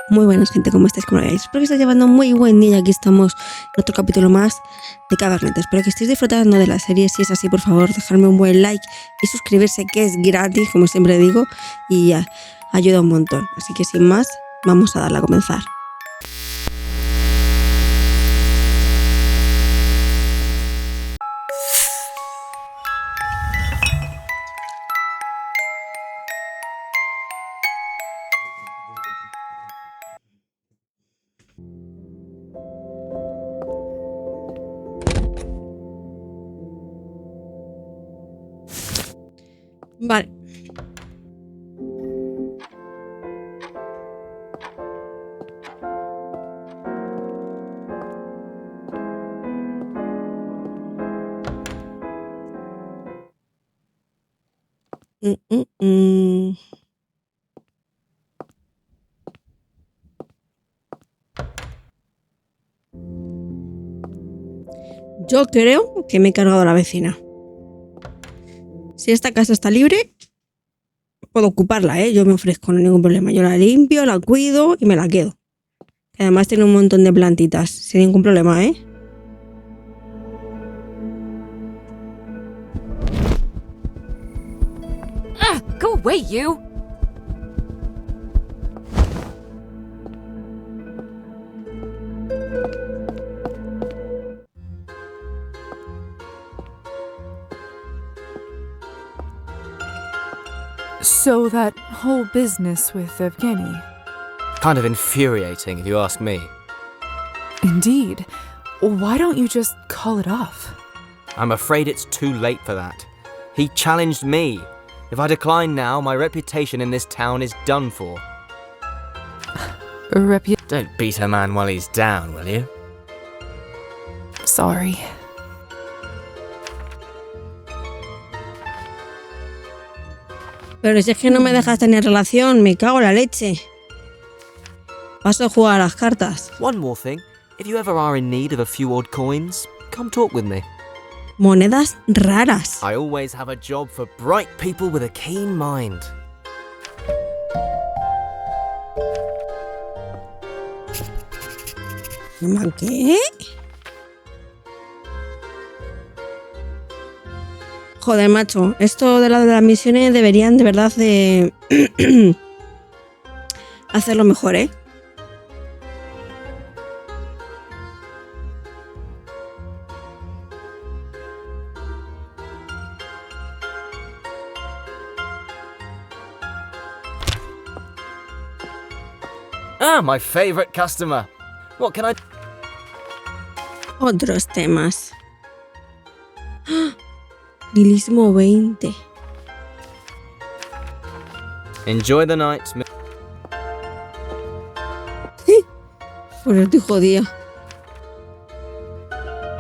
Muy buenas, gente, ¿cómo estáis? ¿Cómo lo veis? Espero que estéis llevando muy buen día. Aquí estamos en otro capítulo más de Cabernet. Espero que estéis disfrutando de la serie. Si es así, por favor, dejadme un buen like y suscribirse, que es gratis, como siempre digo, y ayuda un montón. Así que sin más, vamos a darle a comenzar. Vale. Yo creo que me he cargado a la vecina. Si esta casa está libre, puedo ocuparla, ¿eh? Yo me ofrezco, no hay ningún problema. Yo la limpio, la cuido y me la quedo. Que además tiene un montón de plantitas, sin ningún problema, ¿eh? Go away, you! So that whole business with Evgeny. Kind of infuriating, if you ask me. Indeed. Why don't you just call it off? I'm afraid it's too late for that. He challenged me. If I decline now, my reputation in this town is done for. Don't beat a man while he's down, will you? Sorry. Pero si es que no me dejas tener relación, me cago en la leche. Paso a jugar a las cartas. One more thing. If you ever are in need of a few odd coins, come talk with me. Monedas raras. I always have a job for bright people with a keen mind. ¿Qué? Joder, macho, esto de las misiones deberían de verdad de hacerlo mejor, ¿eh? Ah, my favorite customer. What can I... Otros temas. NIHILISMO 20. Enjoy the night. Pues estoy jodida.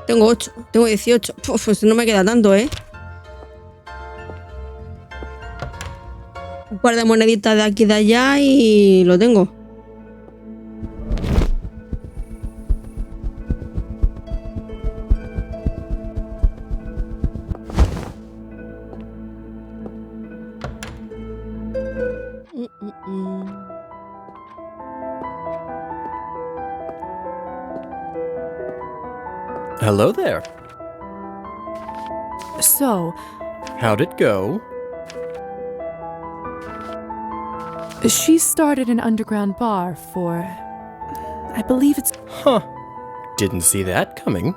Tengo 8, tengo 18. Pues no me queda tanto, ¿eh? Un par de moneditas de aquí y de allá y lo tengo. Hello there. So, How'd it go? she started an underground bar for... I believe it's... Huh. Didn't see that coming.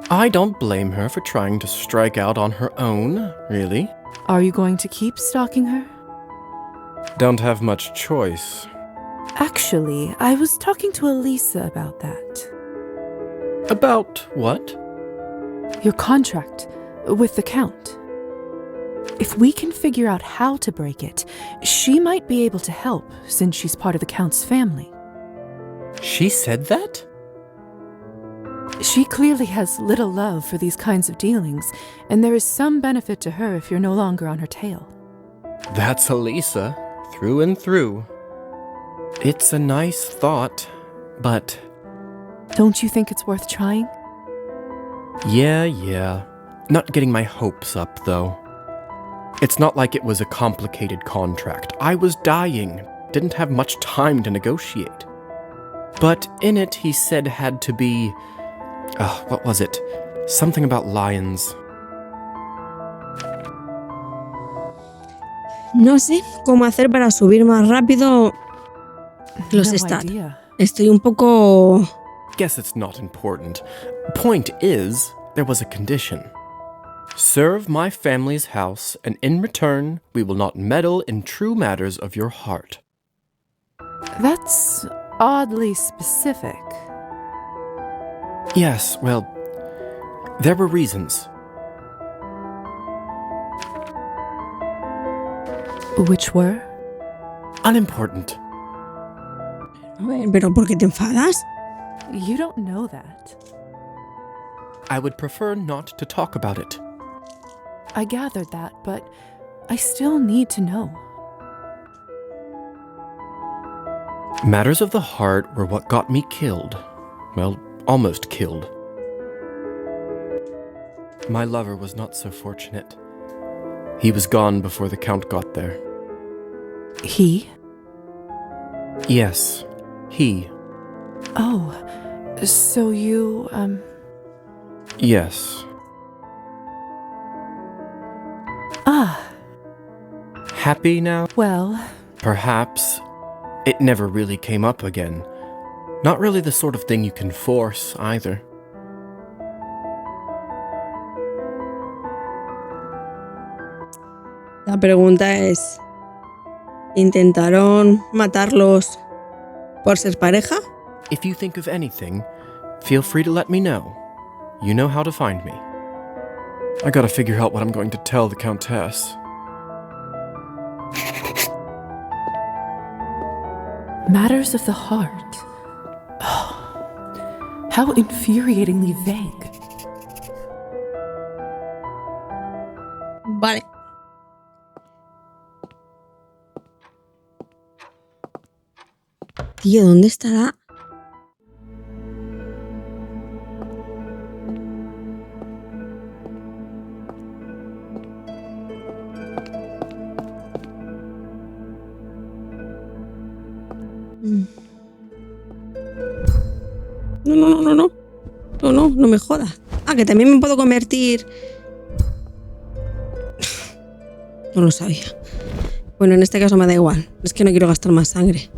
I don't blame her for trying to strike out on her own, really. Are you going to keep stalking her? Don't have much choice. Actually, I was talking to Elisa about that. About what? Your contract with the Count. If we can figure out how to break it, she might be able to help since she's part of the Count's family. She said that? She clearly has little love for these kinds of dealings, and there is some benefit to her if you're no longer on her tail. That's Elisa, through and through. It's a nice thought, but... Don't you think it's worth trying? Yeah. Not getting my hopes up, though. It's not like it was a complicated contract. I was dying, didn't have much time to negotiate. But in it, he said had to be... what was it? Something about lions. No sé cómo hacer para subir más rápido los No stats. idea. Estoy un poco... Guess it's not important. Point is, there was a condition. Serve my family's house, and in return, we will not meddle in true matters of your heart. That's oddly specific. Yes, well, there were reasons. Which were? Unimportant. A ver, ¿pero por qué te enfadas? You don't know that. I would prefer not to talk about it. I gathered that, but I still need to know. Matters of the heart were what got me killed. Well, almost killed. My lover was not so fortunate. He was gone before the Count got there. He? Yes, he. Oh, so you, Yes. Happy now? Well, Perhaps. It never really came up again. Not really the sort of thing you can force, either. La pregunta es... ¿intentaron matarlos por ser pareja? If you think of anything, feel free to let me know. You know how to find me. I gotta figure out what I'm going to tell the Countess. matters of the heart. Oh, how infuriatingly vague. Vale. Tío, ¿dónde estará? No me jodas. Ah, que también me puedo convertir. No lo sabía. Bueno, en este caso me da igual. Es que no quiero gastar más sangre.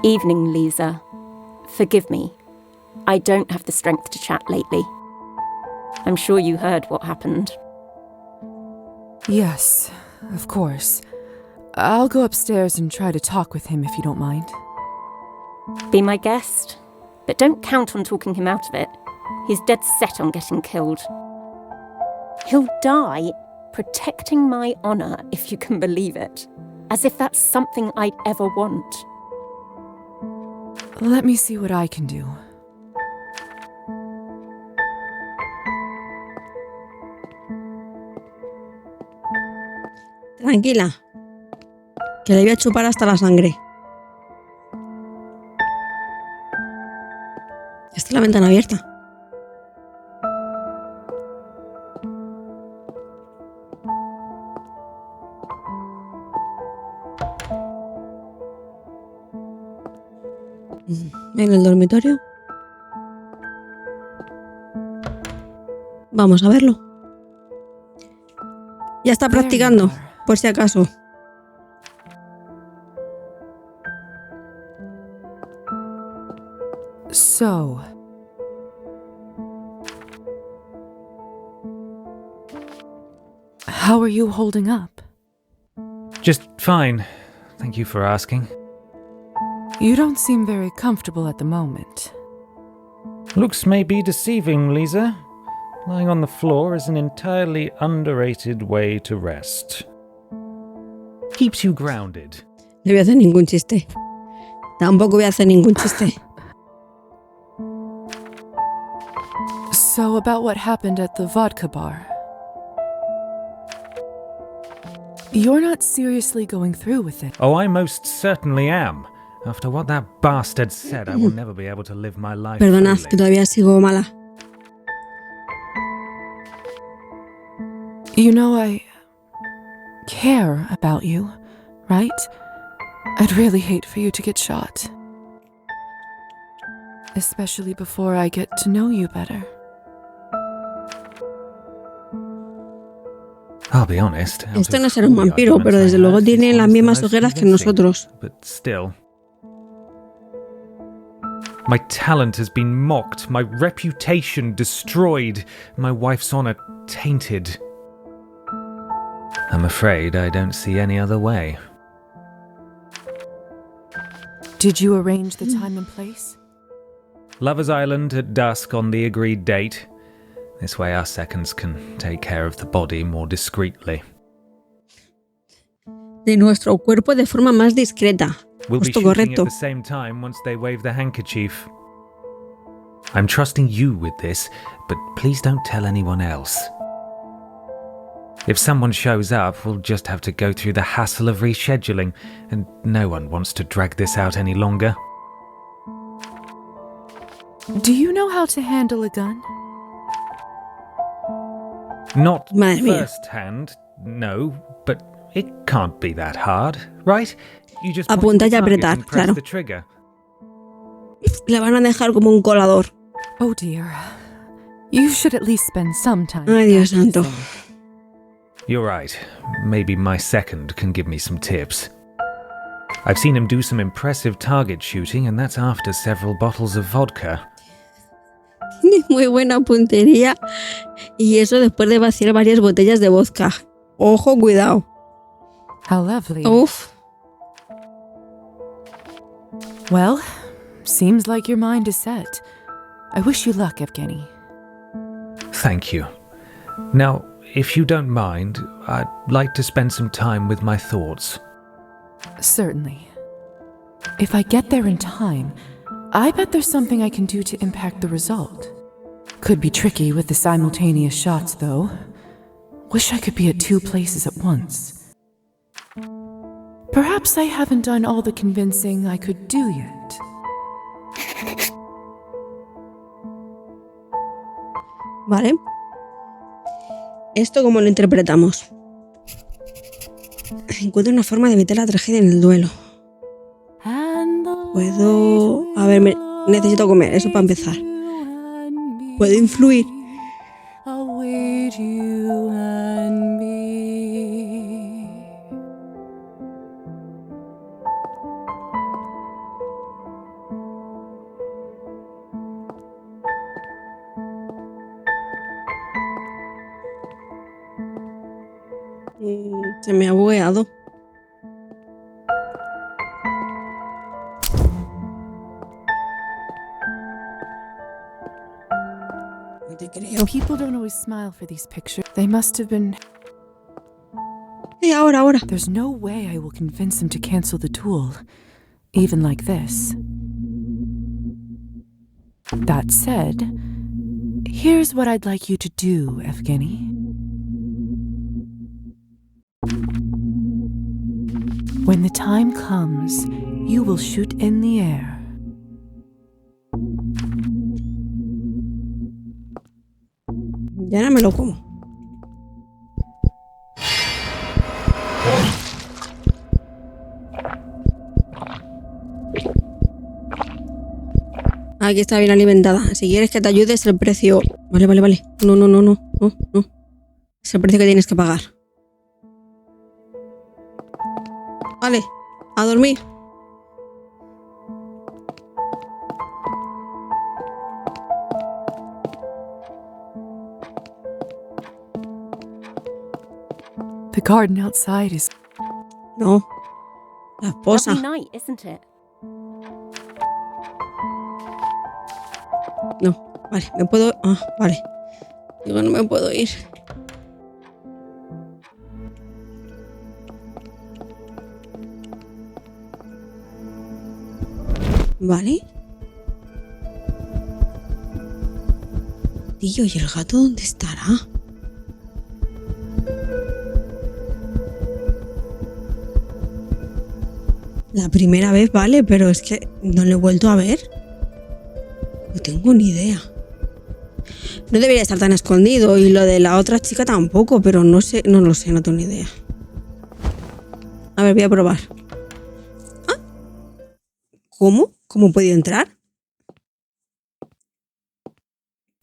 Evening, Lisa. Forgive me. I don't have the strength to chat lately. I'm sure you heard what happened. Yes, of course. I'll go upstairs and try to talk with him if you don't mind. Be my guest, but don't count on talking him out of it. He's dead set on getting killed. He'll die protecting my honor, if you can believe it. As if that's something I'd ever want. Let me see what I can do. Tranquila. Que le voy a chupar hasta la sangre. Está la ventana abierta. En el dormitorio. Vamos a verlo. Ya está practicando, por si acaso. So, how are you holding up? Just fine. Thank you for asking. You don't seem very comfortable at the moment. Looks may be deceiving, Lisa. Lying on the floor is an entirely underrated way to rest. Keeps you grounded. No voy a hacer ningún chiste. Tampoco voy a hacer ningún chiste. So, about what happened at the vodka bar. You're not seriously going through with it. Oh, I most certainly am. After what that bastard said, I will never be able to live my life Perdonad, freely. que todavía sigo mala. You know I care about you, right? I'd really hate for you to get shot. Especially before I get to know you better. I'll be honest. Esto no será un vampiro, pero desde luego tiene las mismas ojeras que nosotros. But still. My talent has been mocked, my reputation destroyed, my wife's honor tainted. I'm afraid I don't see any other way. Did you arrange the time and place? Lover's Island at dusk on the agreed date. This way our seconds can take care of the body more discreetly. De nuestro cuerpo de forma más discreta. We'll be Justo shooting correcto. at the same time once they wave the handkerchief. I'm trusting you with this, but please don't tell anyone else. If someone shows up, we'll just have to go through the hassle of rescheduling, and no one wants to drag this out any longer. Do you know how to handle a gun? Not Madre mía. first-hand, no, but it can't be that hard, right? You just Apunta point y the target apretar, and press claro. the trigger. Le van a dejar como un colador. Oh dear. You should at least spend some time. Ay, Dios santo. You're right. Maybe my second can give me some tips. I've seen him do some impressive target shooting, and that's after several bottles of vodka. Muy buena puntería. Y eso después de vaciar varias botellas de vodka. Ojo, cuidado. How lovely. Uf. Well, seems like your mind is set. I wish you luck, Evgeny. Thank you. Now, if you don't mind, I'd like to spend some time with my thoughts. Certainly. If I get there in time, I bet there's something I can do to impact the result. Could be tricky with the simultaneous shots, though. Wish I could be at two places at once. Perhaps I haven't done all the convincing I could do yet. Vale. ¿Esto cómo lo interpretamos? Encuentro una forma de evitar la tragedia en el duelo. Puedo... A ver, necesito comer, eso para empezar. ¿Puedo influir? Se me ha bugueado. No te creo. People don't always smile for these pictures. They must have been... Ahora. There's no way I will convince him to cancel the duel, even like this. That said, here's what I'd like you to do, Evgeny. When the time comes, you will shoot in the air. Ya no me lo como. Aquí está bien alimentada. Si quieres que te ayude es el precio. Vale. No. Es el precio que tienes que pagar. Vale, a dormir. The garden outside is... No, la esposa. Lovely night, isn't it? No, vale, me puedo... Ah, vale. Digo, no me puedo ir. Vale. Tío, ¿y el gato dónde estará? La primera vez, vale, pero es que no lo he vuelto a ver. No tengo ni idea. No debería estar tan escondido. Y lo de la otra chica tampoco, pero no sé, no lo sé, no tengo ni idea. A ver, voy a probar. ¿Ah? ¿Cómo? ¿Cómo he podido entrar?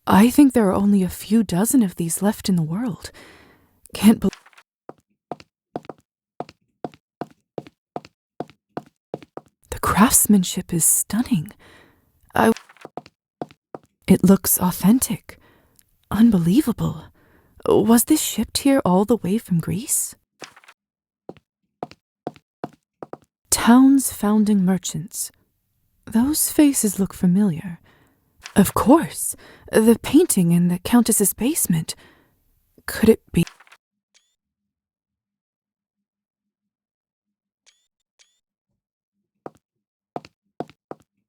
I think there are only a few dozen of these left in the world. Can't believe. The craftsmanship is stunning. It looks authentic. Unbelievable. Was this shipped here all the way from Greece? Town's founding merchants. Those faces look familiar. Of course. The painting in the Countess's basement. Could it be?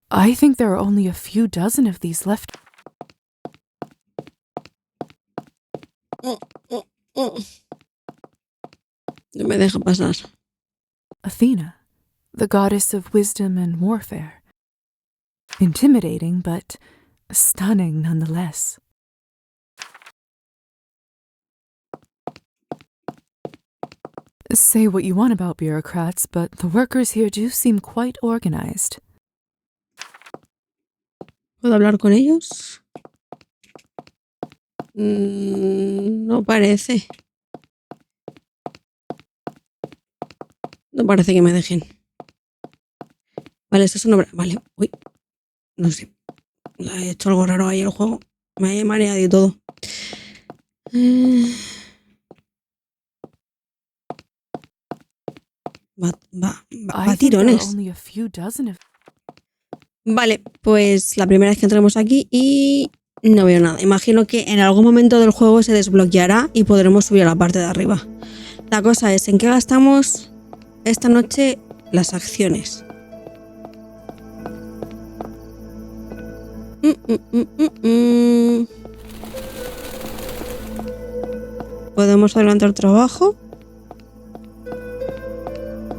I think there are only a few dozen of these left. No me deja pasar. Athena, the goddess of wisdom and warfare. Intimidating, but stunning nonetheless. Say what you want about bureaucrats, but the workers here do seem quite organized. ¿Puedo hablar con ellos? No parece. No parece que me dejen. Vale, esto es una obra. Vale, uy. No sé. He hecho algo raro ahí el juego. Me he mareado y todo. Va tirones. Vale, pues la primera vez que entremos aquí y no veo nada. Imagino que en algún momento del juego se desbloqueará y podremos subir a la parte de arriba. La cosa es, ¿en qué gastamos esta noche las acciones? Podemos adelantar trabajo.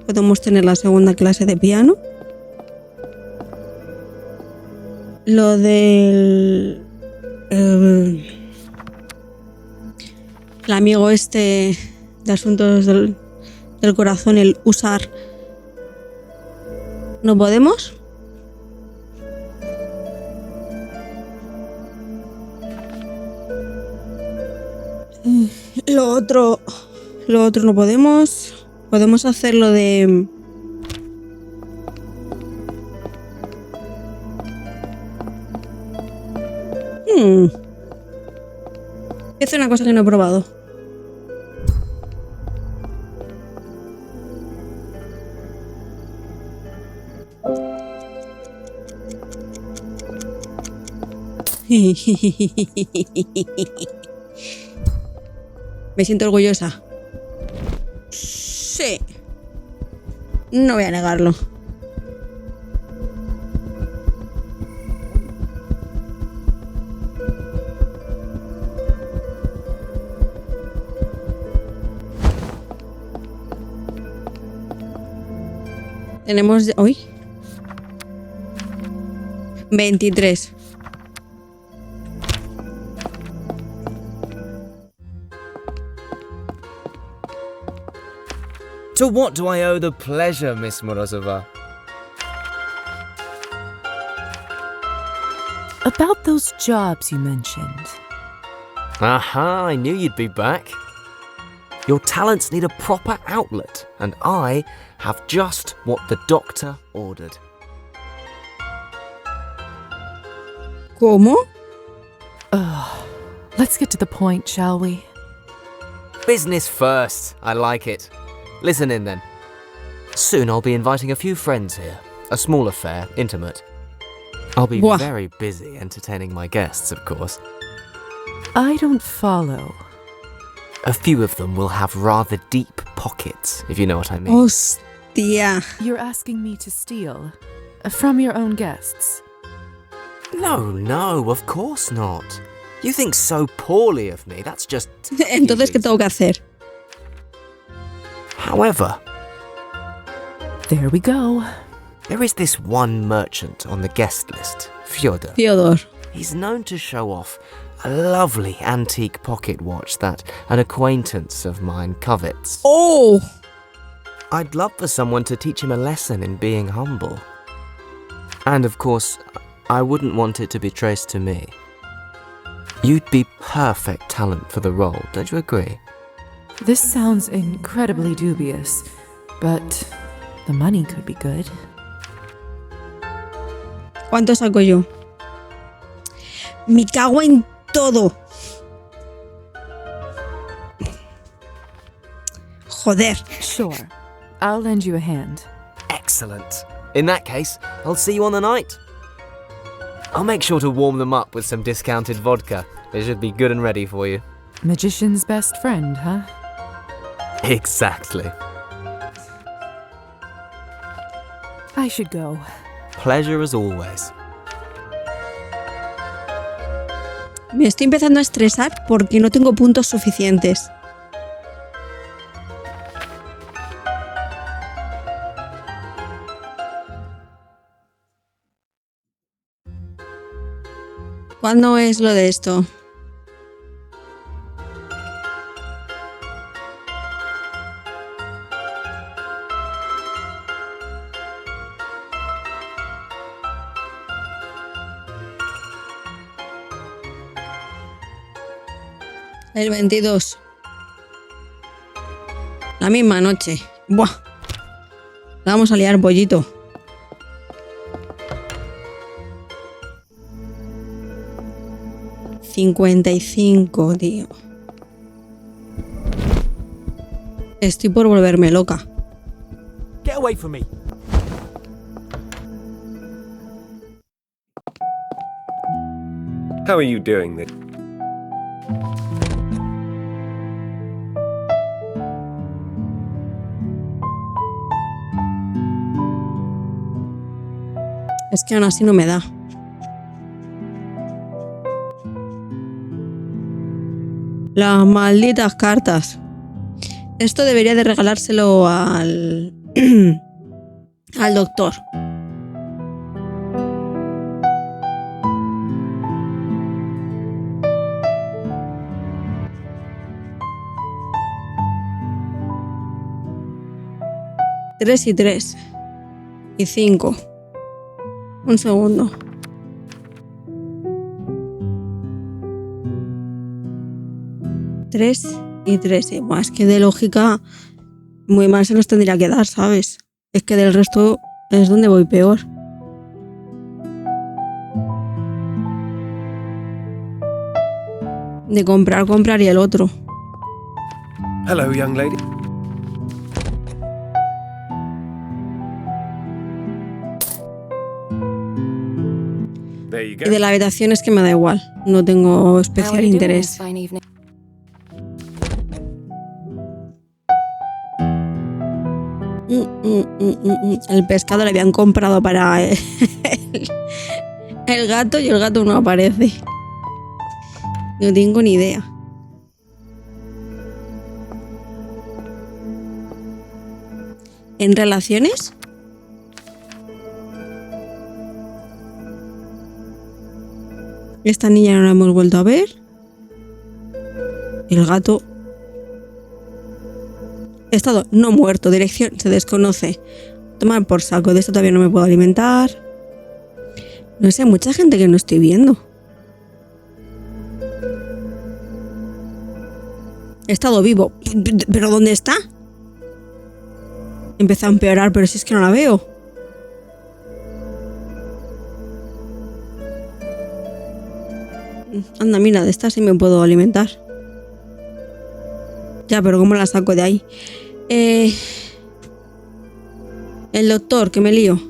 Podemos tener la segunda clase de piano. Lo del... el amigo este de asuntos del corazón, el usar. ¿No podemos? Lo otro no podemos. Podemos hacer lo de... Es una cosa que no he probado. Me siento orgullosa. Sí. No voy a negarlo. Tenemos hoy 23. To what do I owe the pleasure, Miss Morozova? About those jobs you mentioned. Aha, I knew you'd be back. Your talents need a proper outlet, and I have just what the doctor ordered. ¿Cómo? Let's get to the point, shall we? Business first, I like it. Listen in then. Soon I'll be inviting a few friends here. A small affair, intimate. I'll be very busy entertaining my guests, of course. I don't follow. A few of them will have rather deep pockets, if you know what I mean. Hostia. You're asking me to steal from your own guests? No, of course not. You think so poorly of me, that's just... Entonces, ¿qué tengo que hacer? However... There we go. There is this one merchant on the guest list, Fyodor. Fyodor. He's known to show off a lovely antique pocket watch that an acquaintance of mine covets. ¡Oh! I'd love for someone to teach him a lesson in being humble. And of course, I wouldn't want it to be traced to me. You'd be perfect talent for the role, don't you agree? This sounds incredibly dubious, but the money could be good. ¿Cuánto saco yo? Me cago en todo. Joder. Sure, I'll lend you a hand. Excellent. In that case, I'll see you on the night. I'll make sure to warm them up with some discounted vodka. It should be good and ready for you. Magician's best friend, huh? Exactly. I should go. Pleasure as always. Me estoy empezando a estresar porque no tengo puntos suficientes. ¿Cuándo es lo de esto? El 22. La misma noche. Buah. La vamos a liar, pollito. $55, tío. Estoy por volverme loca. Get away from me. How are you doing this? Es que aún así no me da. Las malditas cartas. Esto debería de regalárselo al al doctor. Tres y 3. Y 5. Un segundo. Tres y 3. Buah, es que de lógica muy mal se nos tendría que dar, ¿sabes? Es que del resto es donde voy peor. De comprar, compraría el otro. Hello, young lady. There you Y go. de la habitación es que me da igual. No tengo especial interés. El pescado le habían comprado para el gato y el gato no aparece. No tengo ni idea. ¿En relaciones? Esta niña no la hemos vuelto a ver. El gato... Estado no muerto, dirección se desconoce. Tomar por saco, de esto todavía no me puedo alimentar. No sé, mucha gente que no estoy viendo. Estado vivo. ¿Pero dónde está? Empezó a empeorar, pero si es que no la veo. Anda, mira, de esta sí me puedo alimentar. Ya, pero ¿cómo la saco de ahí? El doctor, que me lío.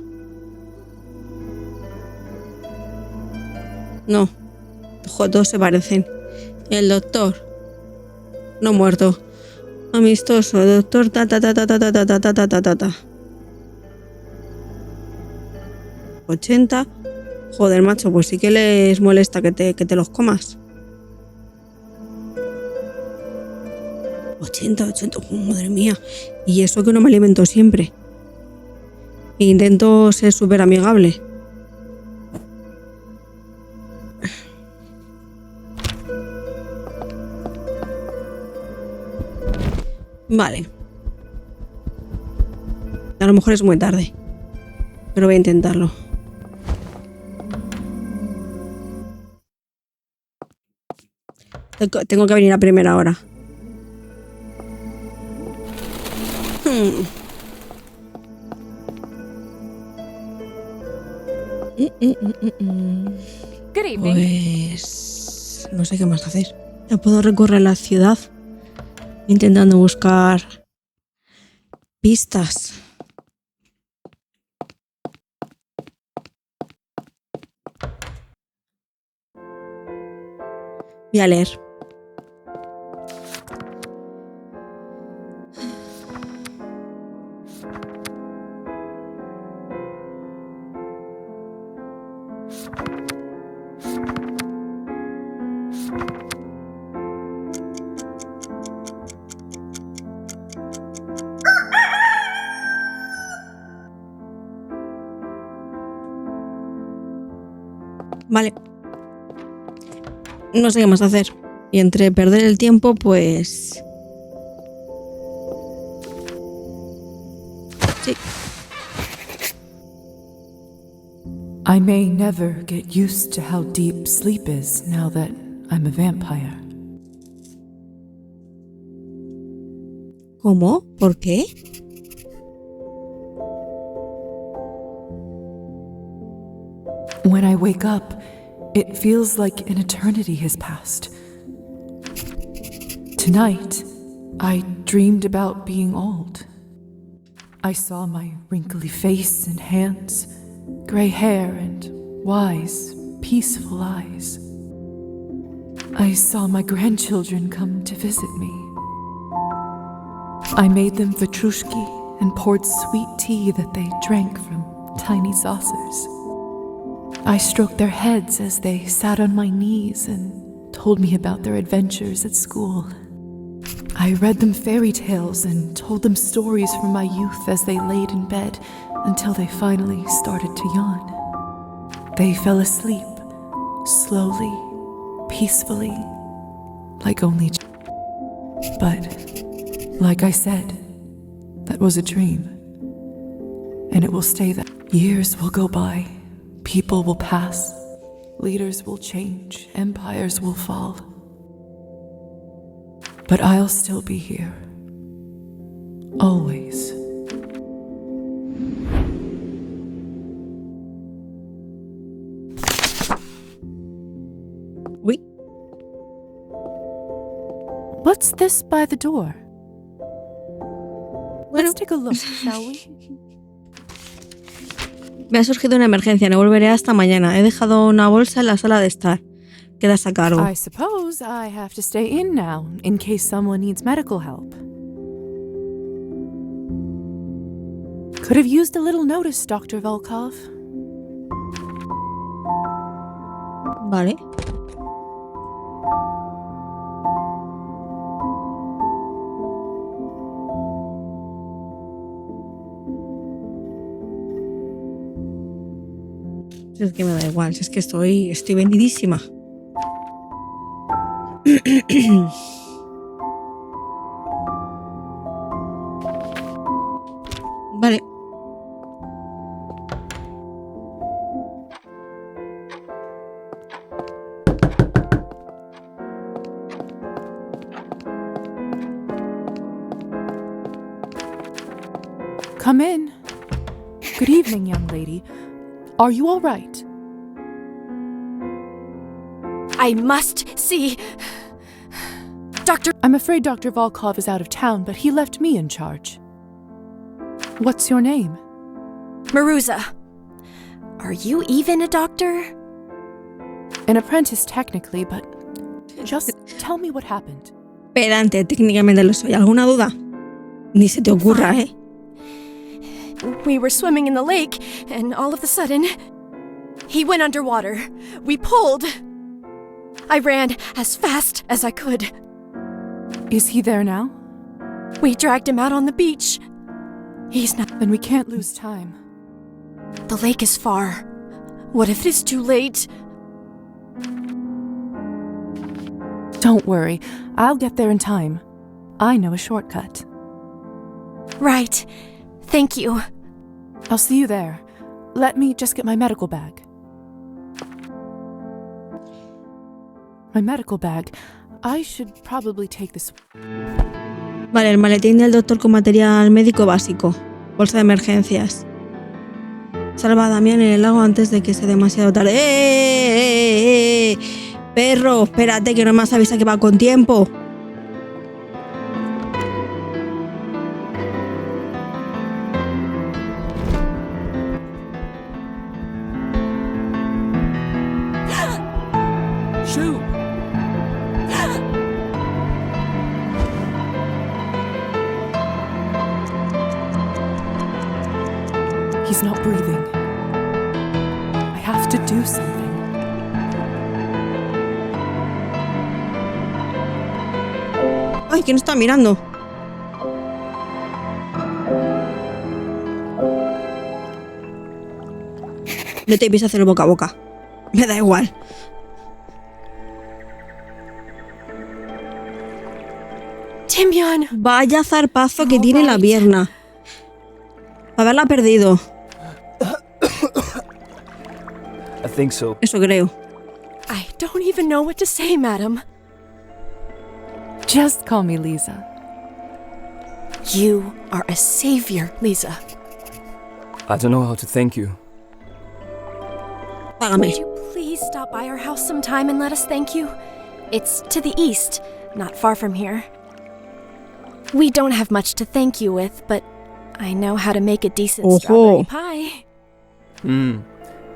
No. Ojo, todos se parecen. El doctor. No muerto. Amistoso. Doctor. Ta. 80. Joder, macho, pues sí que les molesta que te los comas. 80, madre mía. Y eso que no me alimento siempre. Intento ser súper amigable. Vale. A lo mejor es muy tarde, pero voy a intentarlo. Tengo que venir a primera hora. Good evening. Pues no sé qué más hacer. Ya puedo recorrer la ciudad intentando buscar pistas. Voy a leer. Vale. No sé qué más hacer. Y entre perder el tiempo, pues... sí. I may never get used to how deep sleep is now that I'm a vampire. ¿Cómo? ¿Por qué? When I wake up, it feels like an eternity has passed. Tonight, I dreamed about being old. I saw my wrinkly face and hands, gray hair and wise, peaceful eyes. I saw my grandchildren come to visit me. I made them vatrushki and poured sweet tea that they drank from tiny saucers. I stroked their heads as they sat on my knees and told me about their adventures at school. I read them fairy tales and told them stories from my youth as they laid in bed until they finally started to yawn. They fell asleep, slowly, peacefully, like only... But, like I said, that was a dream. And it will stay that. Years will go by. People will pass, leaders will change, empires will fall. But I'll still be here. Always. Uy. What's this by the door? Bueno. Let's take a look, shall we? Me ha surgido una emergencia, no volveré hasta mañana. He dejado una bolsa en la sala de estar. Quedas a cargo. I suppose I have to stay in now, in case someone needs medical help. Could have used a little notice, Dr. Volkov. Vale. Si es que me da igual, si es que estoy vendidísima. Vale. Come in. Good evening, young lady. Are you all right? I must see Dr. I'm afraid Dr. Volkov is out of town, but he left me in charge. What's your name? Maruza. Are you even a doctor? An apprentice technically, but just tell me what happened. Pedante, técnicamente lo soy. ¿Alguna duda? Ni se te ocurra, ¿eh? We were swimming in the lake, and all of a sudden, he went underwater. We pulled. I ran as fast as I could. Is he there now? We dragged him out on the beach. He's not. Then we can't lose time. The lake is far. What if it is too late? Don't worry, I'll get there in time. I know a shortcut. Right. Thank you. I'll see you there. Let me just get my medical bag. My medical bag. I should probably take this. Vale, el maletín del doctor con material médico básico. Bolsa de emergencias. Salva a Damián en el lago antes de que sea demasiado tarde. ¡Eh! Perro, espérate que no me has avisado que va con tiempo. Shoot! He's not breathing. I have to do something. Ay, ¿quién está mirando? No te empieces a hacer boca a boca. Me da igual. Timyon! Vaya zarpazo que tiene la pierna. Haberla perdido. I think so. Eso creo. I don't even know what to say, madam. Just call me Lisa. You are a savior, Lisa. I don't know how to thank you. Págame. Would you please stop by our house sometime and let us thank you? It's to the east, not far from here. We don't have much to thank you with, but I know how to make a decent strawberry pie.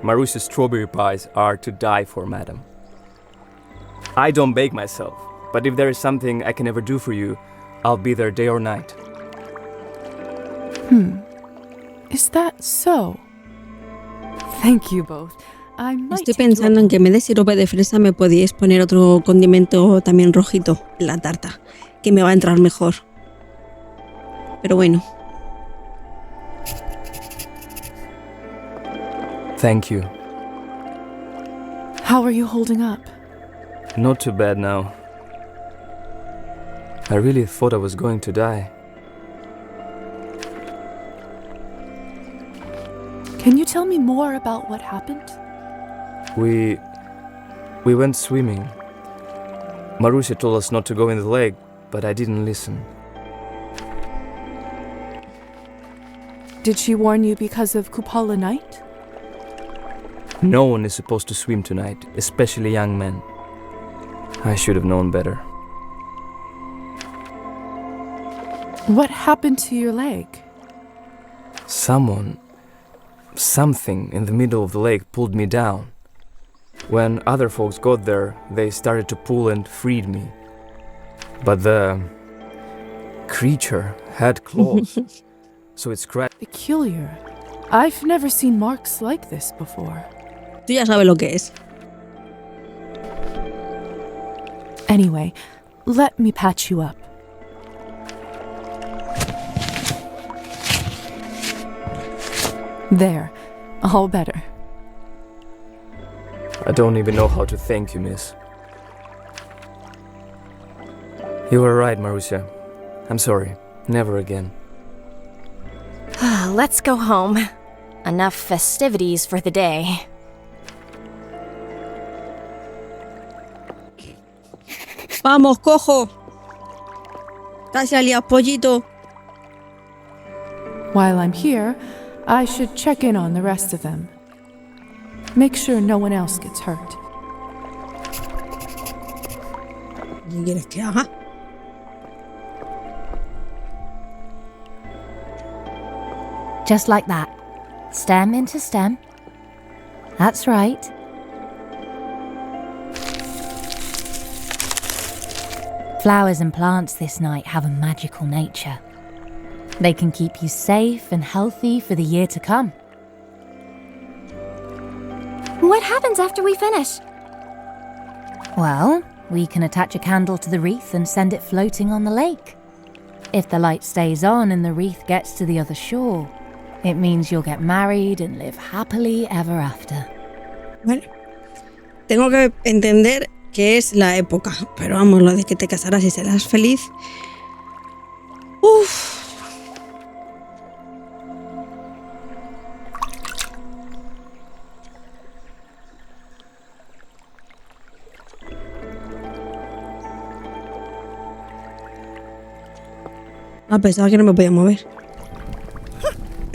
Marusia's strawberry pies are to die for, madam. I don't bake myself, but if there is something I can ever do for you, I'll be there day or night. Is that so? Thank you both. I might Estoy take you pensando en que en vez de sirope de fresa me podíais poner otro condimento también rojito en la tarta, que me va a entrar mejor. Pero bueno. Thank you. How are you holding up? Not too bad now. I really thought I was going to die. Can you tell me more about what happened? We went swimming. Marusia told us not to go in the lake, but I didn't listen. Did she warn you because of Kupala night? No one is supposed to swim tonight, especially young men. I should have known better. What happened to your leg? Something in the middle of the lake pulled me down. When other folks got there, they started to pull and freed me. But the creature had claws, so it scratched. Peculiar. I've never seen marks like this before. Tú ya sabes lo que es. Anyway, let me patch you up. There, all better. I don't even know how to thank you, miss. You were right, Marusia. I'm sorry. Never again. Let's go home. Enough festivities for the day. ¡Vamos, cojo! Casi alias, pollito. While I'm here, I should check in on the rest of them. Make sure no one else gets hurt. ¿Qué quieres que haga? Just like that. Stem into stem. That's right. Flowers and plants this night have a magical nature. They can keep you safe and healthy for the year to come. What happens after we finish? Well, we can attach a candle to the wreath and send it floating on the lake. If the light stays on and the wreath gets to the other shore, it means you'll get married and live happily ever after. Vale. Tengo que entender que es la época, pero vamos, lo de que te casarás y serás feliz. Uff. Ah, pensaba que no me podía mover.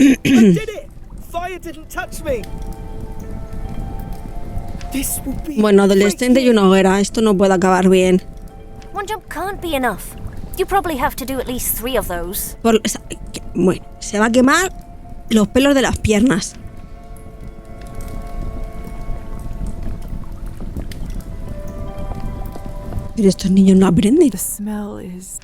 I did it! Fire didn't touch me. This will be Bueno, adolescente y una hoguera. Esto no puede acabar bien. One jump can't be enough. You probably have to do at least 3 of those. Bueno, se va a quemar los pelos de las piernas. Pero estos niños no aprenden. The smell is...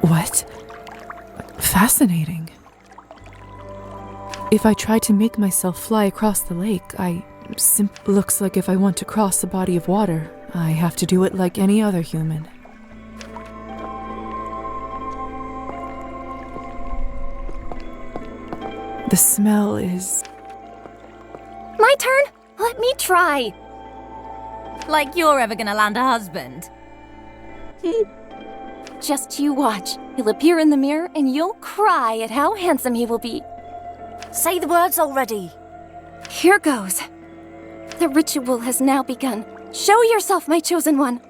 What? Fascinating. If I try to make myself fly across the lake, looks like if I want to cross a body of water, I have to do it like any other human. The smell is... My turn? Let me try. Like you're ever gonna land a husband. Just you watch. He'll appear in the mirror and you'll cry at how handsome he will be. Say the words already. Here goes. The ritual has now begun. Show yourself, my chosen one.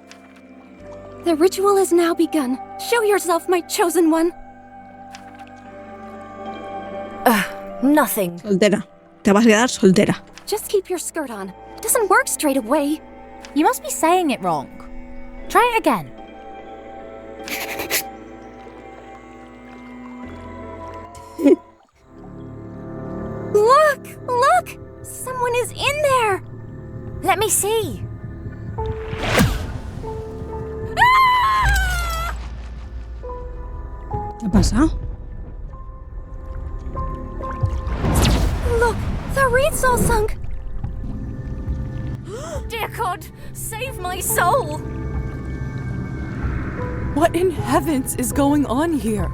The ritual has now begun. Show yourself, my chosen one. Nothing. Soltera. Te vas a quedar soltera. Just keep your skirt on. It doesn't work straight away. You must be saying it wrong. Try it again. Look! Someone is in there! Let me see. ¿Qué ha pasado? Look! The reeds all sunk! Dear God, save my soul! What in heavens is going on here?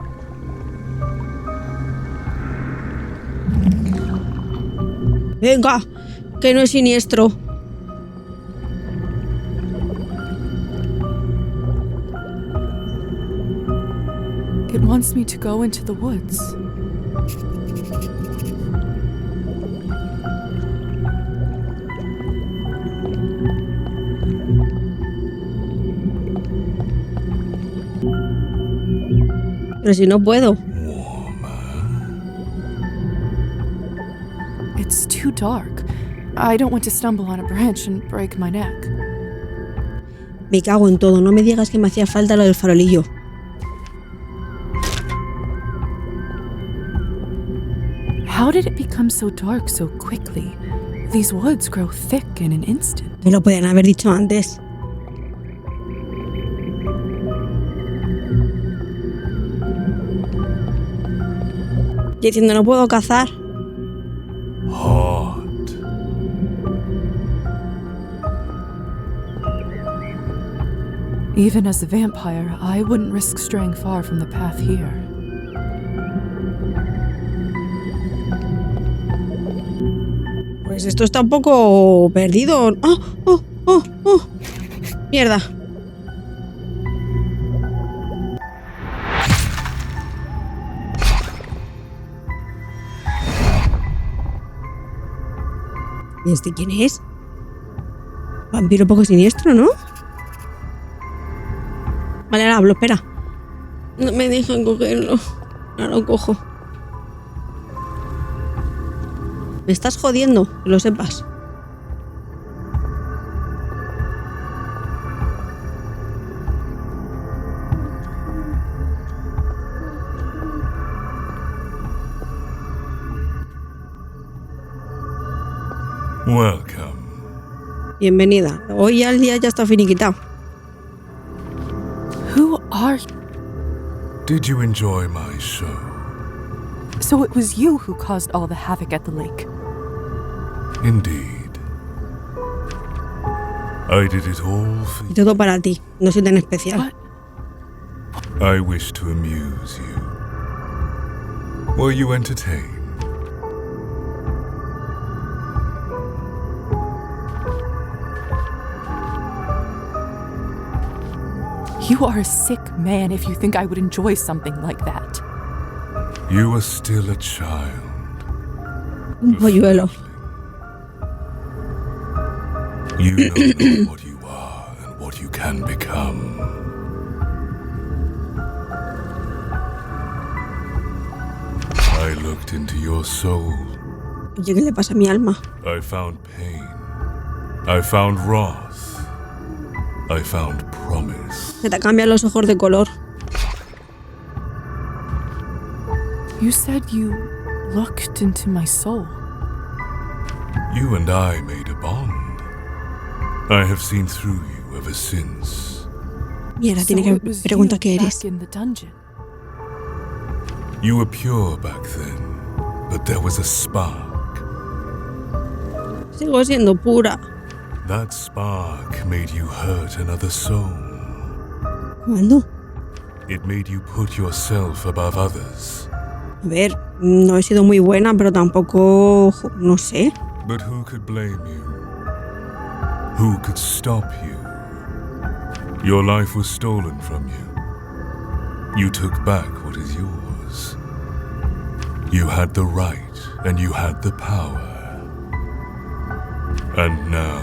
Venga, que no es siniestro. It wants me to go into the woods. Pero si no puedo. It's too dark. I don't want to stumble on a branch and break my neck. Me cago en todo. No me digas que me hacía falta lo del farolillo. How did it become so dark so quickly? These woods grow thick in an instant. Me lo podían haber dicho antes. Y diciendo, no puedo cazar. Even as a vampire, I wouldn't risk straying far from the path here. Pues esto está un poco perdido. ¡Oh! Mierda. ¿Y este quién es? Vampiro poco siniestro, ¿no? Vale, ahora hablo, espera. No me dejan cogerlo. Ahora lo cojo. Me estás jodiendo, que lo sepas. Welcome. Bienvenida. Hoy ya el día ya está finiquitado. Who are you? Did you enjoy my show? So it was you who caused all the havoc at the lake. Indeed. I did it all for Y todo para ti. No soy tan especial. What? I wish to amuse you. Were you entertained? You are a sick man if you think I would enjoy something like that. You are still a child. Un polluelo. You know not what you are and what you can become. I looked into your soul. Oye, ¿qué le pasa a mi alma? I found pain. I found wrath. I found promise. Se te cambian los ojos de color. You said you looked into my soul. You and I made a bond. I have seen through you ever since. Mierda, tiene que preguntar qué eres. In the dungeon. You were pure back then, but there was a spark. Sigo siendo pura. That spark made you hurt another soul. ¿Cuándo? It made you put yourself above others. A ver, no he sido muy buena, pero tampoco, no sé. But who could blame you? Who could stop you? Your life was stolen from you. You took back what is yours. You had the right and you had the power. And now,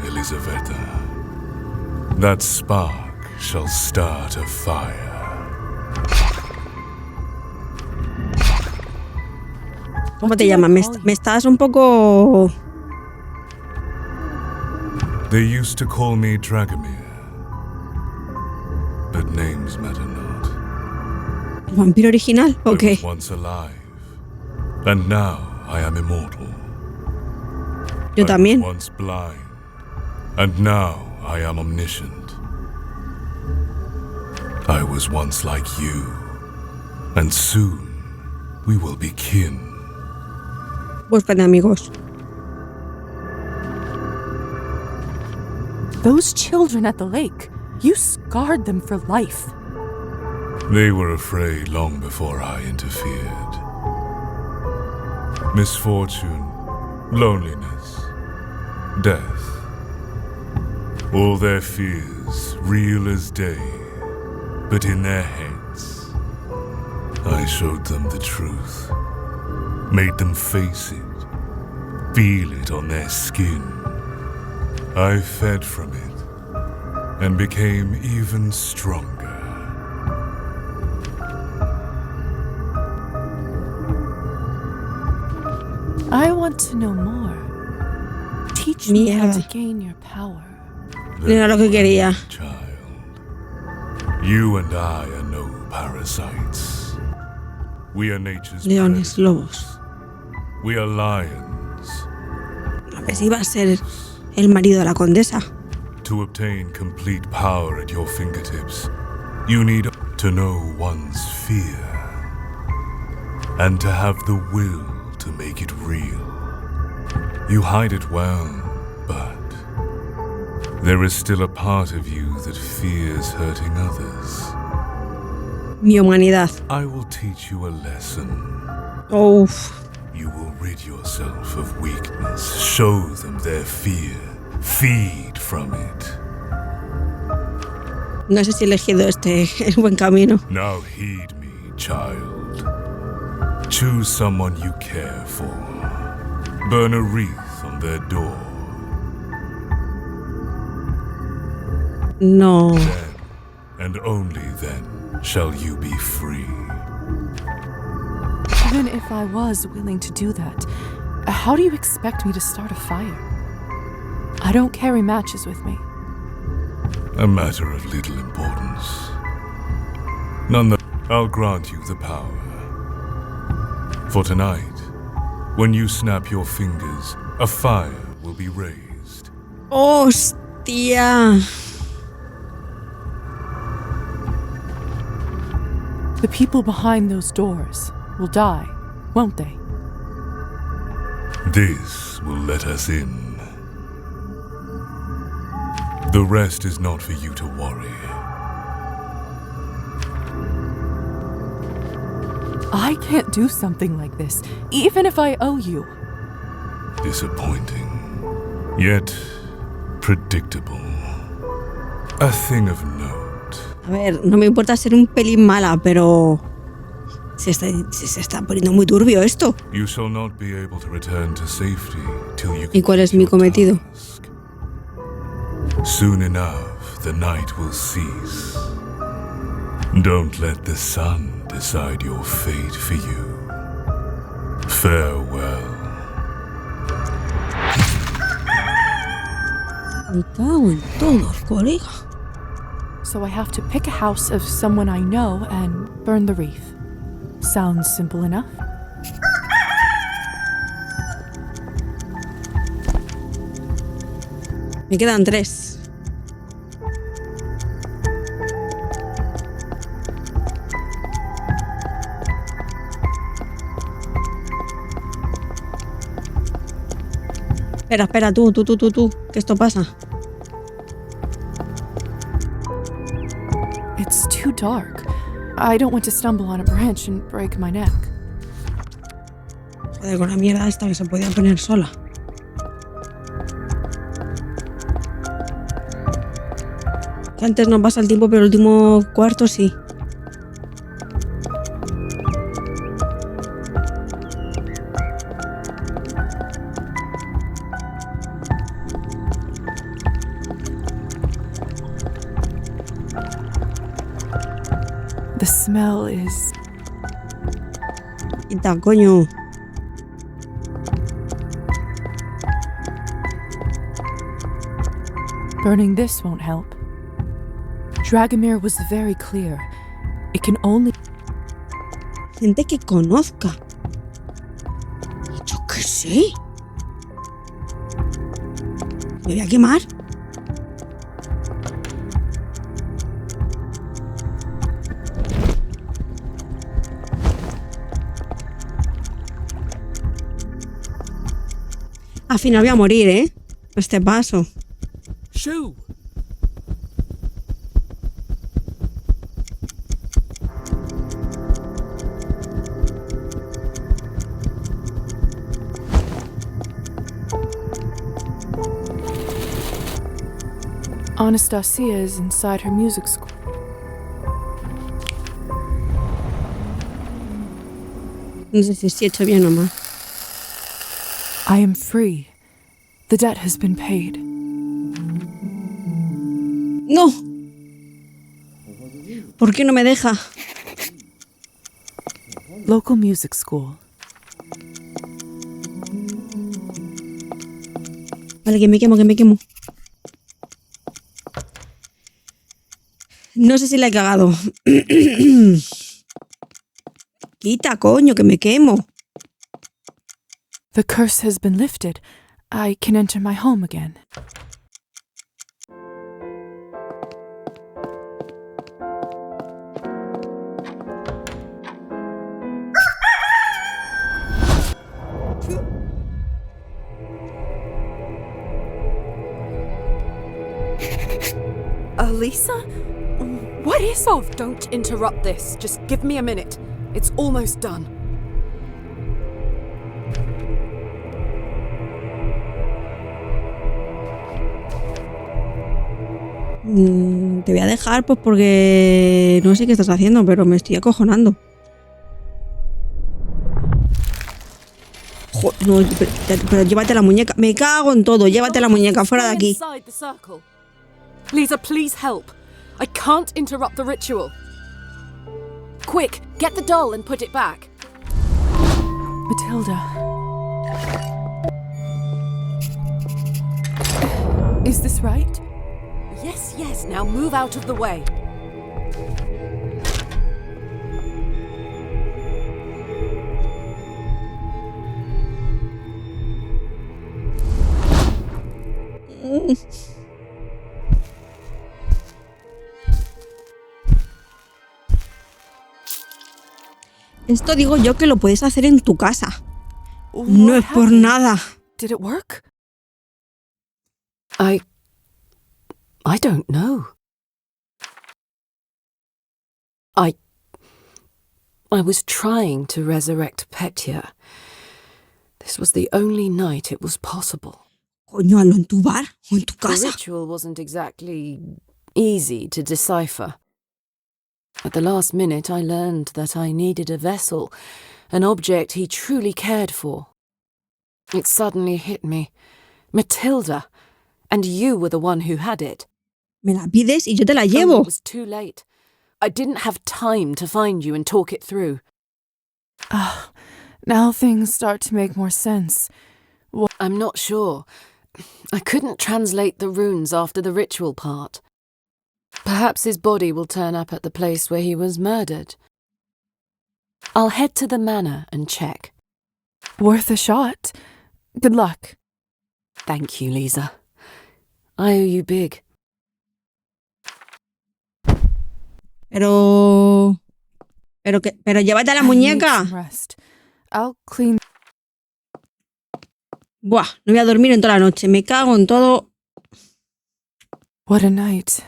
Elisaveta, that spark shall start a fire. ¿Cómo te llamas? Me estás un poco... They used to call me Dragomir, but names matter not. ¿El vampiro original? ¿O qué? I was once alive, and now I am immortal. Yo también. I was once blind, and now I am omniscient. I was once like you, and soon we will be kin. Búscate amigos. Those children at the lake, you scarred them for life. They were afraid long before I interfered. Misfortune, loneliness, death. All their fears, real as day, but in their heads. I showed them the truth, made them face it, feel it on their skin. I fed from it, and became even stronger. I want to know more. Teach me how to gain your power. Era lo que quería. Child, you and I are no parasites. We are nature's Leones, predators. lobos. We are lions. A ver si va a ser el marido de la condesa. To obtain complete power at your fingertips, you need to know one's fear and to have the will to make it real. You hide it well, but there is still a part of you that fears hurting others. Mi humanidad. I will teach you a lesson. Oh. You will rid yourself of weakness, show them their fear, feed from it. No sé si he elegido el buen camino. Now heed me, child. Choose someone you care for. Burn a wreath on their door. No. Then, and only then, shall you be free. Even if I was willing to do that, how do you expect me to start a fire? I don't carry matches with me. A matter of little importance. Nonetheless, I'll grant you the power. For tonight, when you snap your fingers, a fire will be raised. ¡Hostia! The people behind those doors will die, won't they? This will let us in. The rest is not for you to worry. I can't do something like this, even if I owe you. Disappointing, yet predictable. A thing of note. A ver, no me importa ser un pelín mala, pero Se está poniendo muy turbio esto. You shall not be able to return to safety till you ¿Y cuál es mi cometido? task. Soon enough, the night will cease. Don't let the sun decide your fate for you. Farewell. Me cago en todos, colega. So I have to pick a house of someone I know and burn the wreath. Sounds simple enough. Me quedan 3. Espera, tú, que esto pasa. It's too dark. I don't want to stumble on a branch and break my neck. Joder, con la mierda esta que se podía poner sola. Que antes no pasa el tiempo, pero el último cuarto sí. The smell is... Quita, coño. Burning this won't help. Dragomir was very clear. It can only... Gente que conozca. Yo qué sé. ¿Me voy a quemar? Al final voy a morir, ¿eh? Este paso. Shoo! Anastasia is inside her music school. No sé si he hecho bien o mal. I am free. The debt has been paid. ¡No! ¿Por qué no me deja? Local music school. Vale, que me quemo. No sé si la he cagado. Quita, coño, que me quemo. The curse has been lifted. I can enter my home again. Elisa? What is of? Don't interrupt this. Just give me a minute. It's almost done. Te voy a dejar pues porque no sé qué estás haciendo, pero me estoy acojonando. Joder, no, pero llévate la muñeca. Me cago en todo. Llévate la muñeca fuera de aquí. Lisa, please help. I can't interrupt the ritual. Quick, get the doll and put it back. Matilda. Is this right? Yes, now move out of the way. Esto digo yo que lo puedes hacer en tu casa. No es por nada. Did it work? I don't know. I was trying to resurrect Petya. This was the only night it was possible. Coño, hazlo en tu bar o en tu casa. The ritual wasn't exactly easy to decipher. At the last minute, I learned that I needed a vessel, an object he truly cared for. It suddenly hit me. Matilda, and you were the one who had it. Me la pides y yo te la llevo. It was too late. I didn't have time to find you and talk it through. Now things start to make more sense. I'm not sure. I couldn't translate the runes after the ritual part. Perhaps his body will turn up at the place where he was murdered. I'll head to the manor and check. Worth a shot. Good luck. Thank you, Lisa. I owe you big. Pero llévate a la muñeca. I'll clean. Buah, no voy a dormir en toda la noche. Me cago en todo. What a night.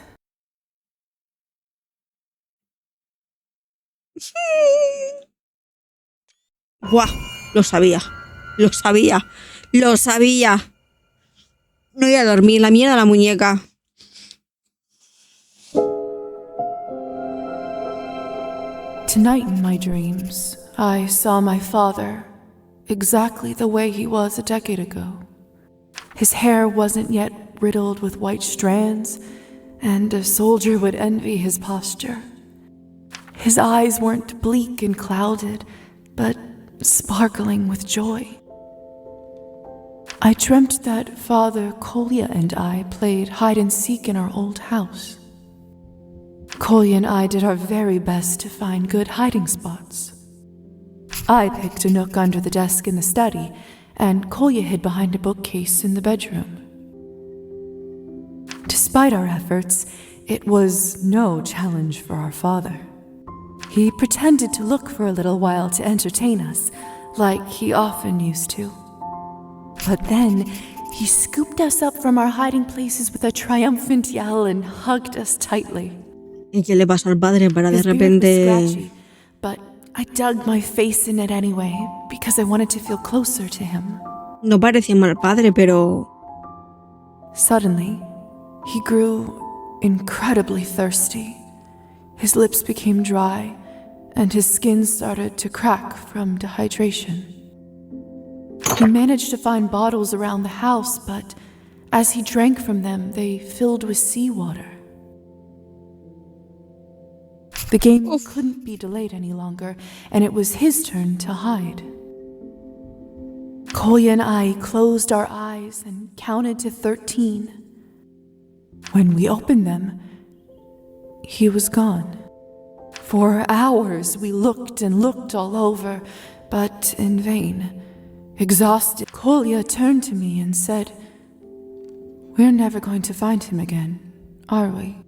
Buah, lo sabía. Lo sabía. Lo sabía. No voy a dormir. La mierda de la muñeca. Tonight in my dreams, I saw my father exactly the way he was a decade ago. His hair wasn't yet riddled with white strands, and a soldier would envy his posture. His eyes weren't bleak and clouded, but sparkling with joy. I dreamt that Father Kolya and I played hide-and-seek in our old house. Kolya and I did our very best to find good hiding spots. I picked a nook under the desk in the study, and Kolya hid behind a bookcase in the bedroom. Despite our efforts, it was no challenge for our father. He pretended to look for a little while to entertain us, like he often used to. But then, he scooped us up from our hiding places with a triumphant yell and hugged us tightly. ¿Y qué le pasó al padre para de repente...? But I dug my face in it anyway, because I wanted to feel closer to him. No parecía mal padre, pero... Suddenly, he grew incredibly thirsty. His lips became dry, and his skin started to crack from dehydration. He managed to find bottles around the house, but as he drank from them, they filled with seawater. The game couldn't be delayed any longer, and it was his turn to hide. Kolya and I closed our eyes and counted to 13. When we opened them, he was gone. For hours we looked and looked all over, but in vain. Exhausted, Kolya turned to me and said, "We're never going to find him again, are we?"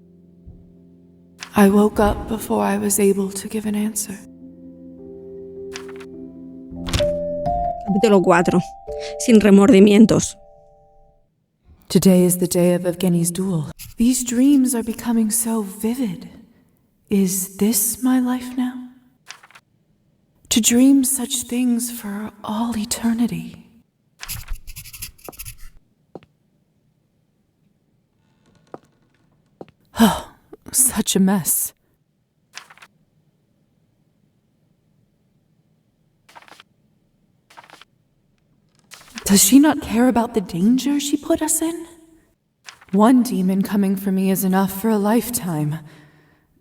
I woke up before I was able to give an answer. Capítulo 4. Sin remordimientos. Today is the day of Evgeny's duel. These dreams are becoming so vivid. Is this my life now? To dream such things for all eternity. Oh, such a mess. Does she not care about the danger she put us in? One demon coming for me is enough for a lifetime,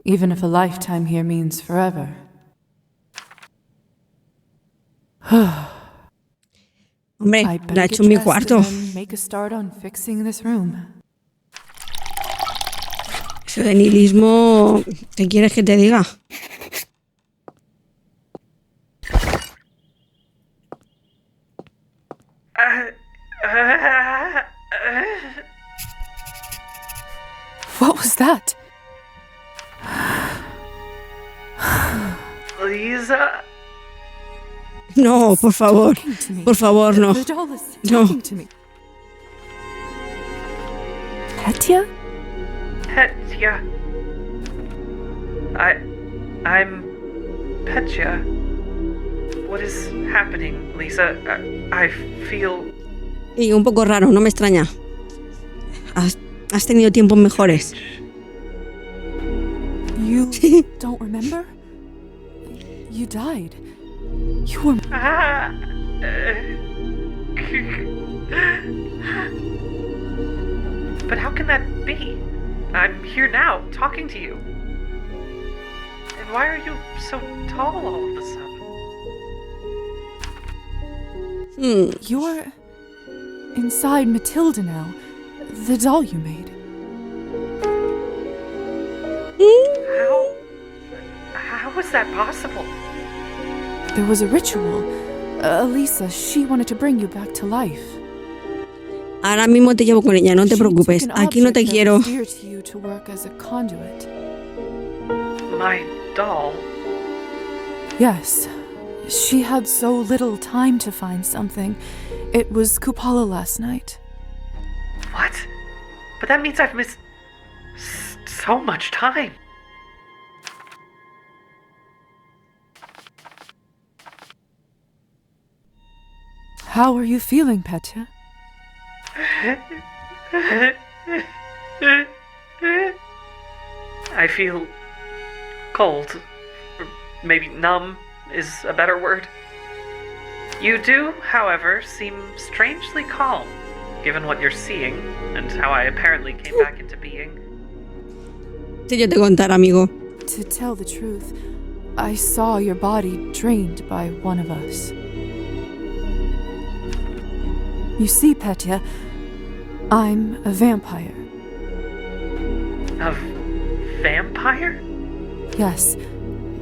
even if a lifetime here means forever. Hombre, la he hecho en mi cuarto. Make a start on fixing this room. Eso de nihilismo, ¿qué quieres que te diga? What was that? Lisa? No, por favor. Por favor, no. The doll is No. talking to me. Petya? Petya. I'm Petya. What is happening, Lisa? I feel... Y un poco raro, no me extraña. Has tenido tiempos mejores. You You don't remember? You died. You were... But how can that be? I'm here now, talking to you. And why are you so tall all of a sudden? You're inside Matilda now, the doll you made. How is that possible? There was a ritual. Elisa, she wanted to bring you back to life. Ahora mismo te llevo con ella, no te preocupes. Aquí no te quiero. Dear to you to work as a conduit. My doll? Yes. She had so little time to find something. It was Kupala last night. What? But that means I've missed so much time. How are you feeling, Petya? I feel cold. Or maybe numb is a better word. You do, however, seem strangely calm, given what you're seeing and how I apparently came back into being. Si yo te contara, amigo. To tell the truth, I saw your body drained by one of us. You see, Petya, I'm a vampire. A vampire? Yes,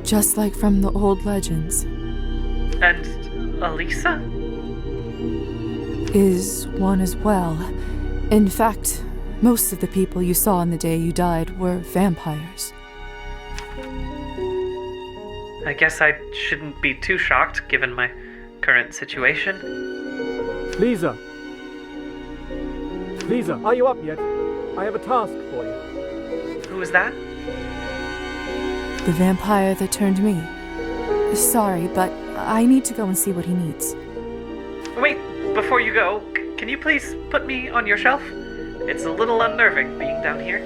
just like from the old legends. And Elisa? Is one as well. In fact, most of the people you saw on the day you died were vampires. I guess I shouldn't be too shocked, given my current situation. Lisa! Lisa, are you up yet? I have a task for you. Who is that? The vampire that turned me. Sorry, but I need to go and see what he needs. Wait, before you go, can you please put me on your shelf? It's a little unnerving being down here.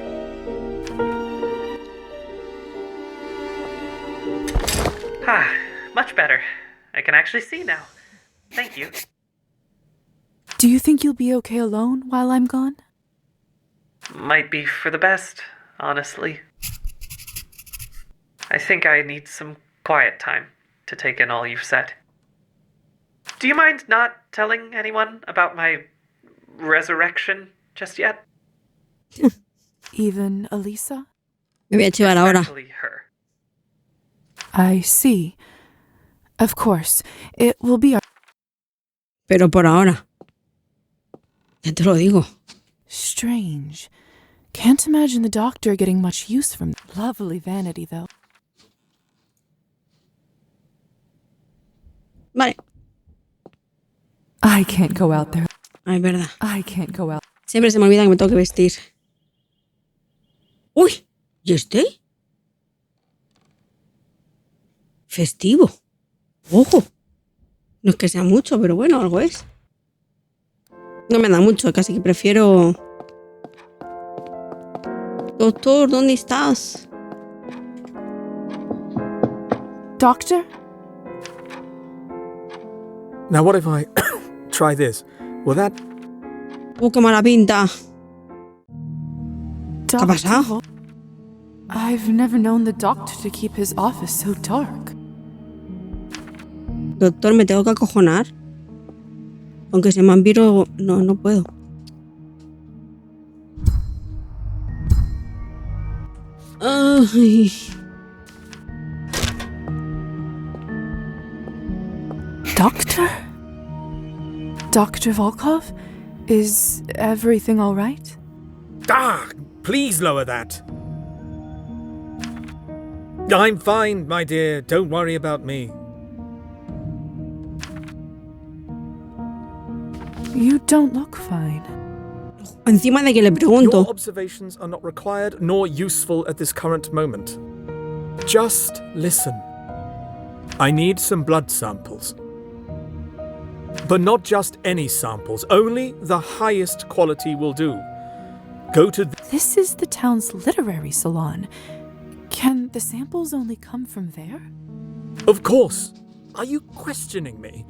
Ah, much better. I can actually see now. Thank you. Do you think you'll be okay alone while I'm gone? Might be for the best, honestly. I think I need some quiet time to take in all you've said. Do you mind not telling anyone about my resurrection just yet? Even Elisa? Me voy a chivar ahora. Especially her. I see. Of course, it will be our... Pero por ahora. Ya te lo digo. Strange. Can't imagine the doctor getting much use from... Lovely vanity, though. Vale. I can't go out there. Ay, verdad. I can't go out. Siempre se me olvida que me tengo que vestir. Uy, ¿y este? Festivo. Ojo. No es que sea mucho, pero bueno, algo es. No me da mucho, casi que prefiero... Doctor, ¿dónde estás? Doctor? Now what if I try this? Will that... Qué mala pinta. ¿Qué ha pasado? I've never known the doctor to keep his office so dark. Doctor, me tengo que acojonar. Aunque sea vampiro, no puedo. Ay. Doctor? Dr. Volkov? Is everything all right? Ah! Please lower that. I'm fine, my dear. Don't worry about me. You don't look fine. Encima de que le pregunto. Your observations are not required nor useful at this current moment. Just listen. I need some blood samples. But not just any samples. Only the highest quality will do. Go to... This is the town's literary salon. Can the samples only come from there? Of course. Are you questioning me?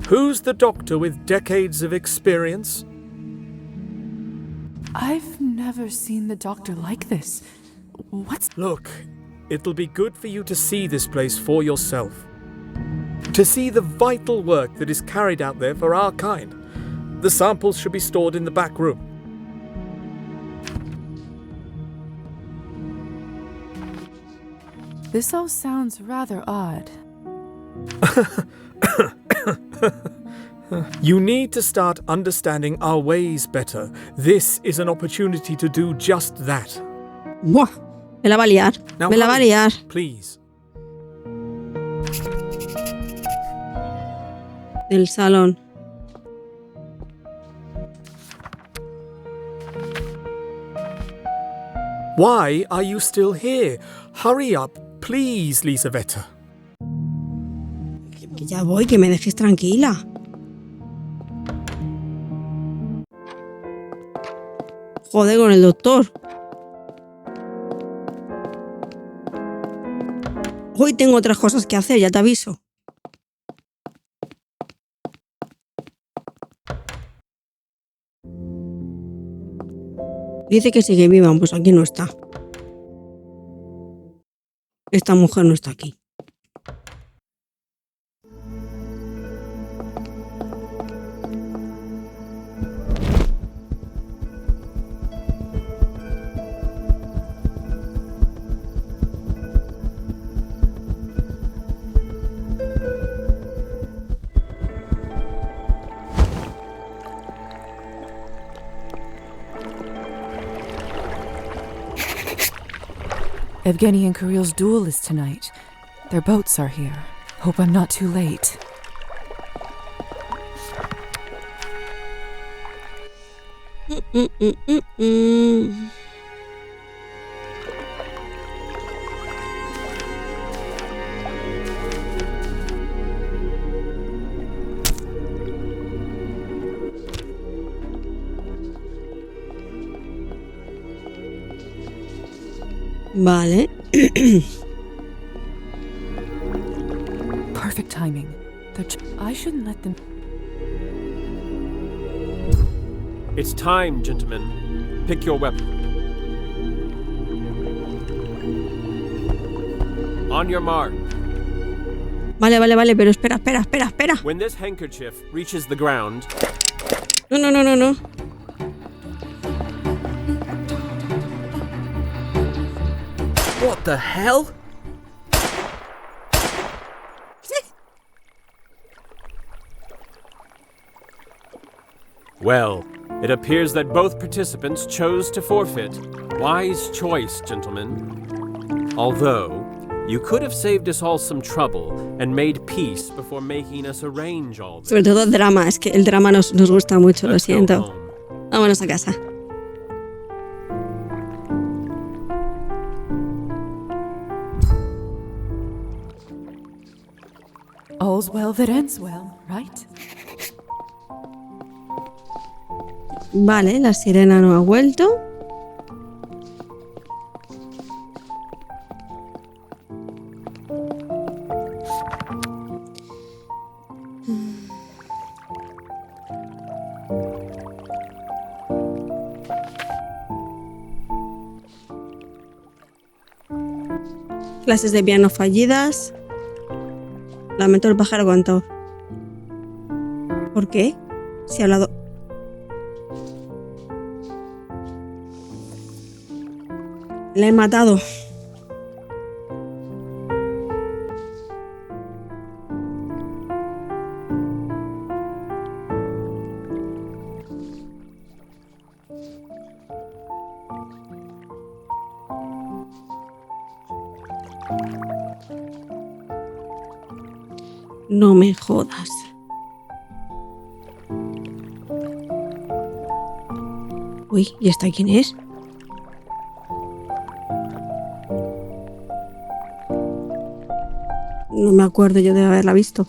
Who's the doctor with decades of experience? I've never seen the doctor like this. What's... Look, it'll be good for you to see this place for yourself. To see the vital work that is carried out there for our kind. The samples should be stored in the back room. This all sounds rather odd. You need to start understanding our ways better. This is an opportunity to do just that. Buah, me la va a liar. Now Me la va a liar. Please. Del salón. Why are you still here? Hurry up, please, Lisaveta. Que ya voy, que me dejes tranquila. Joder con el doctor. Hoy tengo otras cosas que hacer, ya te aviso. Dice que sigue viva, pues aquí no está. Esta mujer no está aquí. Evgeny and Kirill's duel is tonight. Their boats are here. Hope I'm not too late. Vale. Perfect timing. I shouldn't let them... It's time, gentlemen. Pick your weapon. On your mark. Vale, pero espera. When this handkerchief reaches the ground... No. What the hell? Well, it appears that both participants chose to forfeit. Wise choice, gentlemen. Although, you could have saved us all some trouble and made peace before making us arrange all this. Sobre todo drama, es que el drama nos gusta mucho, lo siento. Vámonos a casa. All's well that ends well, right? Vale, la sirena no ha vuelto. Clases de piano fallidas. Lamento el pájaro cantor. ¿Por qué? Si ha hablado... La he matado. No me jodas. Uy, ¿y esta quién es? No me acuerdo yo de haberla visto.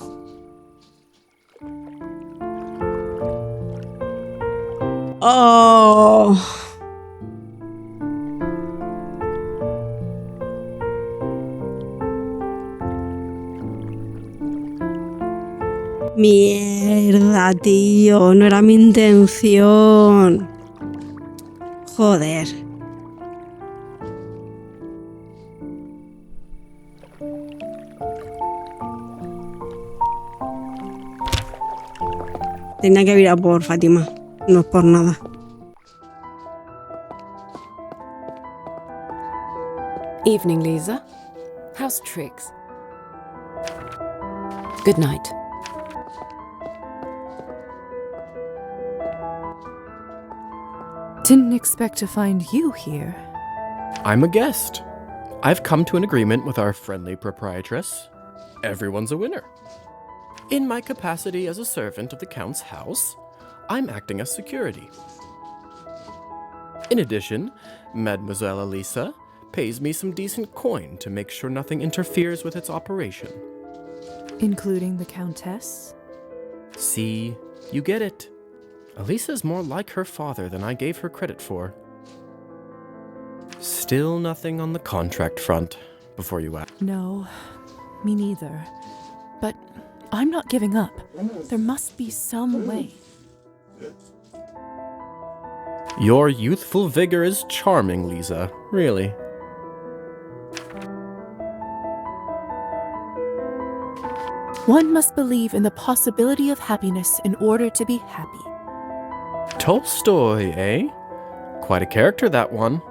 ¡Oh! Mierda, tío, no era mi intención. Joder. Tenía que ir a por Fátima, no es por nada. Evening, Lisa. How's tricks? Good night. Didn't expect to find you here. I'm a guest. I've come to an agreement with our friendly proprietress. Everyone's a winner. In my capacity as a servant of the Count's house, I'm acting as security. In addition, Mademoiselle Elisa pays me some decent coin to make sure nothing interferes with its operation. Including the Countess? See, you get it. Elisa's more like her father than I gave her credit for. Still nothing on the contract front, before you ask. No, me neither. But I'm not giving up. There must be some way. Your youthful vigor is charming, Lisa. Really. One must believe in the possibility of happiness in order to be happy. Tolstoy, eh? Quite a character, that one.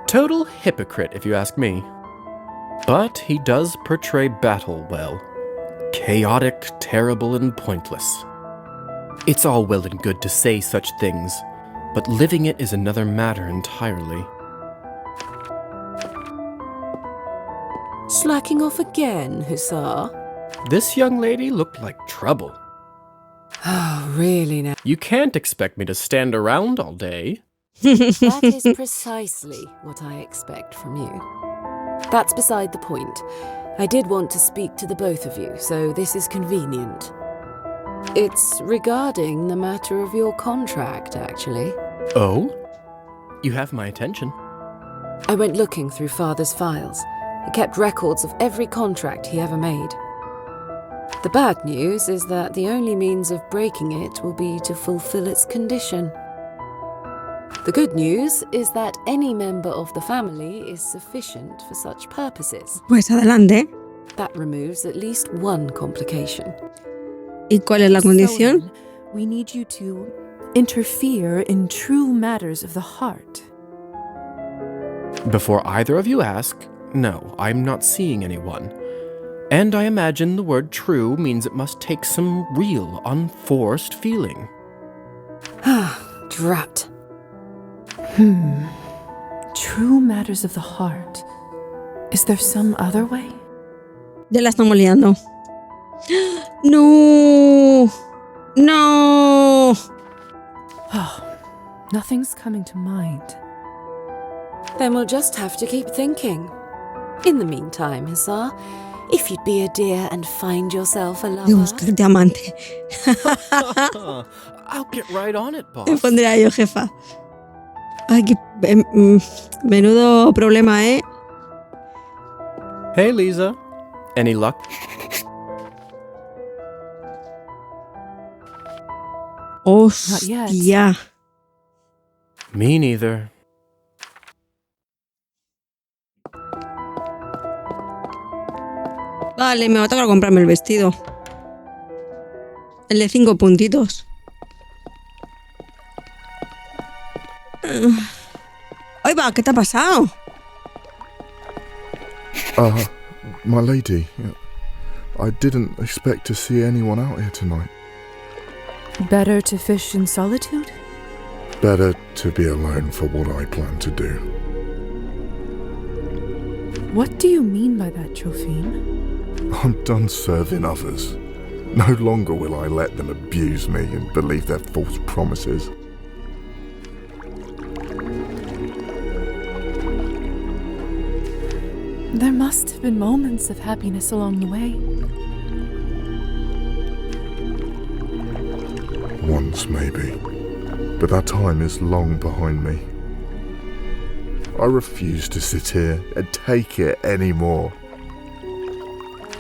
Total hypocrite, if you ask me. But he does portray battle well. Chaotic, terrible, and pointless. It's all well and good to say such things, but living it is another matter entirely. Slacking off again, Hussar? This young lady looked like trouble. Oh, really now? You can't expect me to stand around all day. That is precisely what I expect from you. That's beside the point. I did want to speak to the both of you, so this is convenient. It's regarding the matter of your contract, actually. Oh? You have my attention. I went looking through Father's files. He kept records of every contract he ever made. The bad news is that the only means of breaking it will be to fulfill its condition. The good news is that any member of the family is sufficient for such purposes. Pues adelante. That removes at least one complication. ¿Y cuál es la condición? So then, we need you to interfere in true matters of the heart. Before either of you ask, no, I'm not seeing anyone. And I imagine the word true means it must take some real, unforced feeling. Drat. True matters of the heart. Is there some other way? Ya la estamos liando. No. No. Oh, nothing's coming to mind. Then we'll just have to keep thinking. In the meantime, Hussar, if you'd be a dear and find yourself a lover... Y buscar diamante. I'll get right on it, boss. Me pondría yo, jefa. Ay, qué menudo problema, ¿eh? Hey, Lisa. Any luck? Hostia. Me neither. Vale, me va a tocar comprarme el vestido. El de 5 puntitos. ¡Ay, va! ¿Qué te ha pasado? My lady, I didn't expect to see anyone out here tonight. Better to fish in solitude? Better to be alone for what I plan to do. What do you mean by that, Trophime? I'm done serving others. No longer will I let them abuse me and believe their false promises. There must have been moments of happiness along the way. Once, maybe. But that time is long behind me. I refuse to sit here and take it anymore.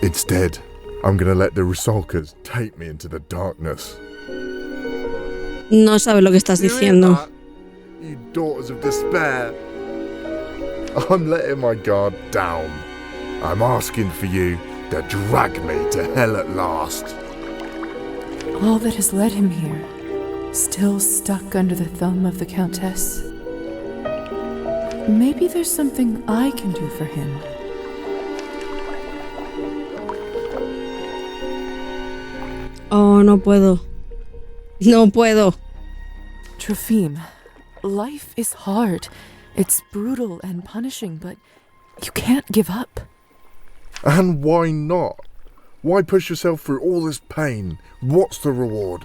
Instead, I'm gonna let the Rusalkas take me into the darkness. No sabes lo que estás diciendo. You daughters of despair. I'm letting my guard down. I'm asking for you to drag me to hell at last. All that has led him here, still stuck under the thumb of the Countess. Maybe there's something I can do for him. Oh, no puedo. No puedo. Trofim, life is hard. It's brutal and punishing, but you can't give up. And why not? Why push yourself through all this pain? What's the reward?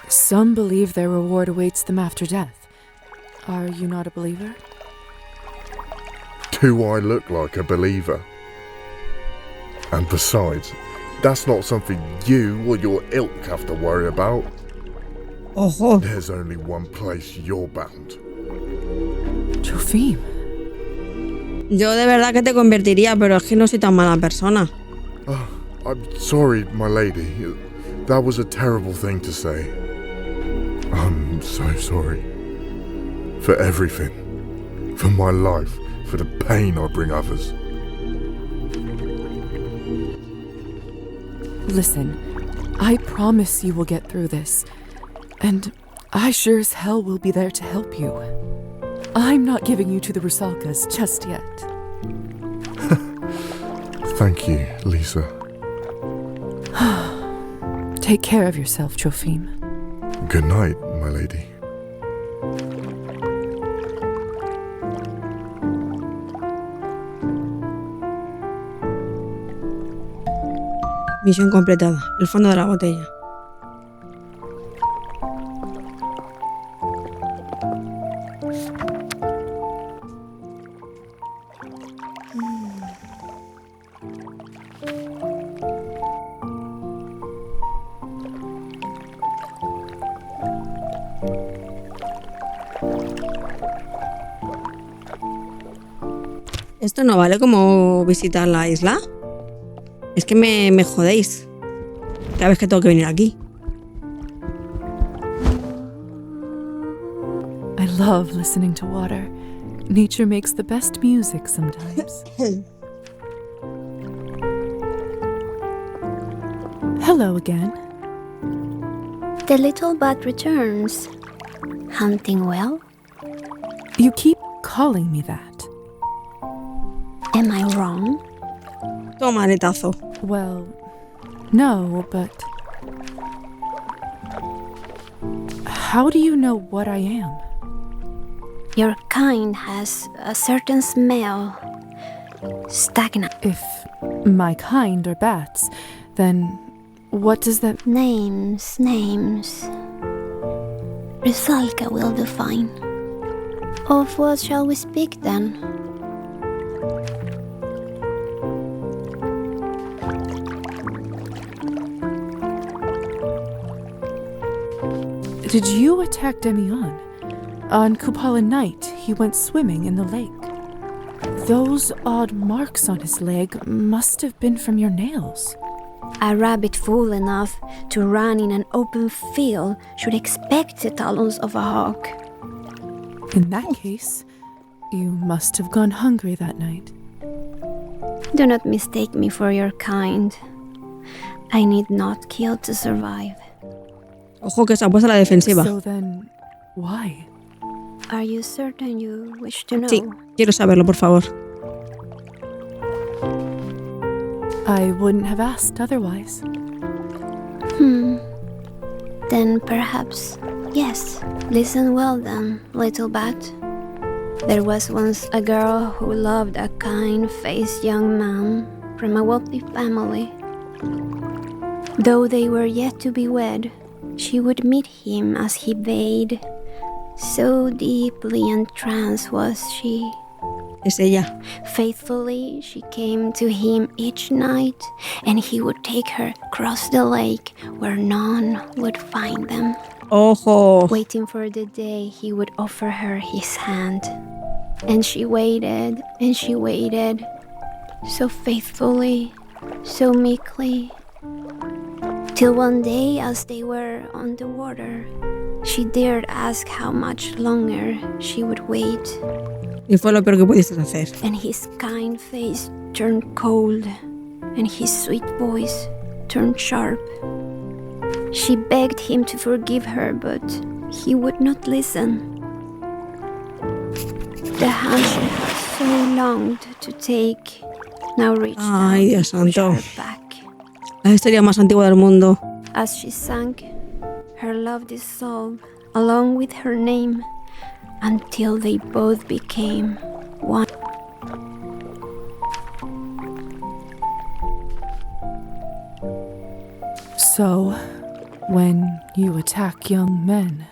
Some believe their reward awaits them after death. Are you not a believer? Do I look like a believer? And besides, that's not something you or your ilk have to worry about. Ojo. There's only one place you're bound. Trofim. Yo de verdad que te convertiría, pero es que no soy tan mala persona. Oh, I'm sorry, my lady. That was a terrible thing to say. I'm so sorry. For everything. For my life. For the pain I bring others. Listen, I promise you will get through this. And I sure as hell will be there to help you. I'm not giving you to the Rusalkas just yet. Thank you, Lisa. Take care of yourself, Trofim. Good night, my lady. Misión completada. El fondo de la botella. ¿Esto no vale como visitar la isla? Es que me jodéis cada vez que tengo que venir aquí. I love listening to water. Nature makes the best music sometimes. Hello again. The little bat returns. Hunting well? You keep calling me that. Am I wrong? Toma, aretazo. Well, no, but... How do you know what I am? Your kind has a certain smell. Stagnant. If my kind are bats, then what does that... Names. Rusalka will define. Of what shall we speak then? Did you attack Demian? On Kupala night, he went swimming in the lake. Those odd marks on his leg must have been from your nails. A rabbit fool enough to run in an open field should expect the talons of a hawk. In that case, you must have gone hungry that night. Do not mistake me for your kind. I need not kill to survive. Ojo que se ha puesto a la defensiva. So then, why? Are you certain you wish to know? Sí, quiero saberlo, por favor. I wouldn't have asked otherwise. Then perhaps, yes. Listen well then, little bat. There was once a girl who loved a kind-faced young man from a wealthy family. Though they were yet to be wed, she would meet him as he bathed. So deeply entranced was she. Es ella. Faithfully, she came to him each night, and he would take her across the lake where none would find them. Ojo. Waiting for the day he would offer her his hand. And she waited, and she waited. so faithfully, so meekly. Till one day, as they were on the water, she dared ask how much longer she would wait. Y fue lo peor que pudiste hacer. And his kind face turned cold, and his sweet voice turned sharp. She begged him to forgive her, but he would not listen. The hand she had so longed to take now reached Ay, Dios santo. her back. La historia más antigua del mundo. As she sank, her love dissolved along with her name until they both became one. So, when you attack young men,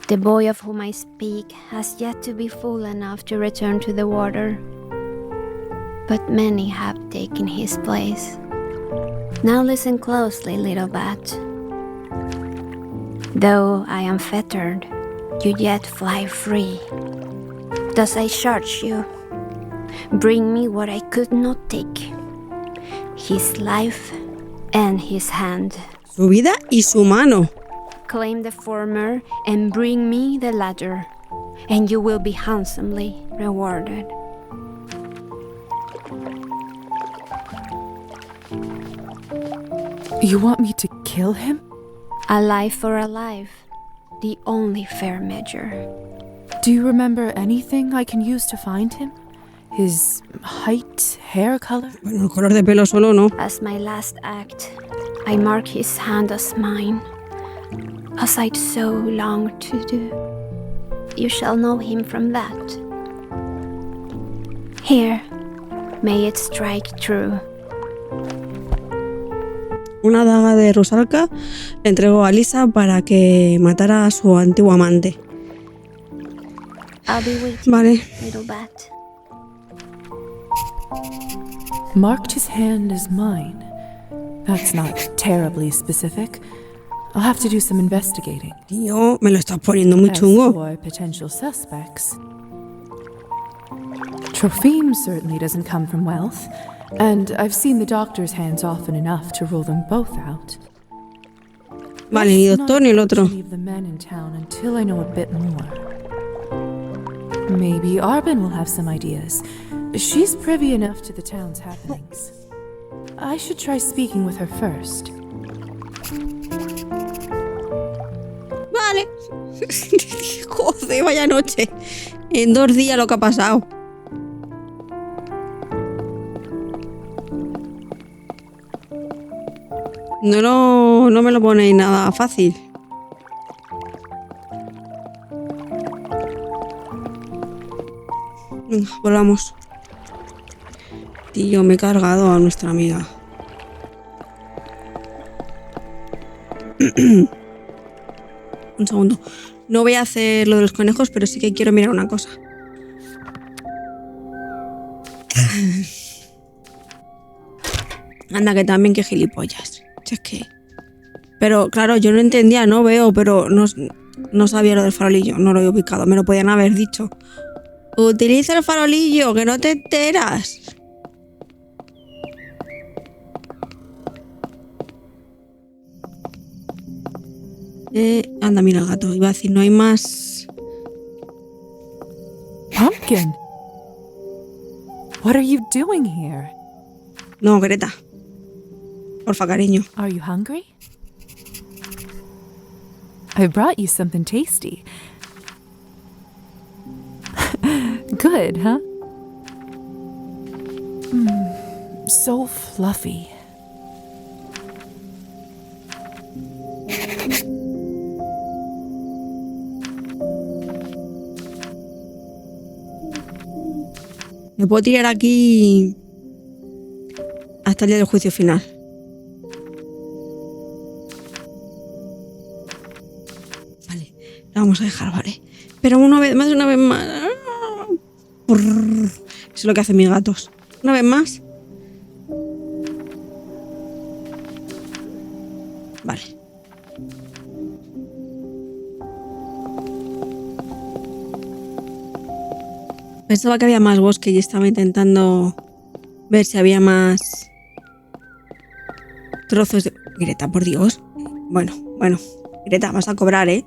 The boy of whom I speak has yet to be fool enough to return to the water, but many have taken his place. Now listen closely, little bat. Though I am fettered, you yet fly free. Thus I charge you, bring me what I could not take, his life and his hand. Su vida y su mano. Claim the former and bring me the latter, and you will be handsomely rewarded. you want me to kill him? A life for a life, the only fair measure. Do you remember anything I can use to find him? His height, hair color? Bueno, el color de pelo solo no. As my last act, I mark his hand as mine, as I'd so longed to do. You shall know him from that. Here, may it strike true. Una daga de Rusalka le entregó a Lisa para que matara a su antiguo amante. I'll be waiting, Vale. little bat. Marked his hand as mine. That's not terribly specific. I'll have to do some investigating. Tío, me lo estás poniendo muy As chungo. for potential suspects, Tropheme certainly doesn't come from wealth, and I've seen the doctor's hands often enough to rule them both out. Vale, ni doctor ni el otro. Leave the men in town until I know a bit more. Maybe Arbin will have some ideas. She's privy enough to the town's happenings. I should try speaking with her first. Vale. Joder, vaya noche. En 2 días lo que ha pasado. No me lo ponéis nada fácil. Venga, volvamos. Tío, me he cargado a nuestra amiga. Un segundo. No voy a hacer lo de los conejos, pero sí que quiero mirar una cosa. Anda, que también que gilipollas. Si es que... Pero claro, yo no entendía, no veo, pero no sabía lo del farolillo. No lo he ubicado, me lo podían haber dicho. Utiliza el farolillo, que no te enteras. Anda, mira el gato. Iba a decir, no hay más. Pumpkin! What are you doing here? No, Greta. Porfa, cariño. Are you hungry? I brought you something tasty. Good, huh? So fluffy. Me puedo tirar aquí hasta el día del juicio final. Vale, la vamos a dejar, vale. Pero una vez más. Eso es lo que hacen mis gatos. Una vez más. Vale. Pensaba que había más bosque y estaba intentando ver si había más trozos de... Greta, por Dios. Bueno, Greta, vas a cobrar, ¿eh?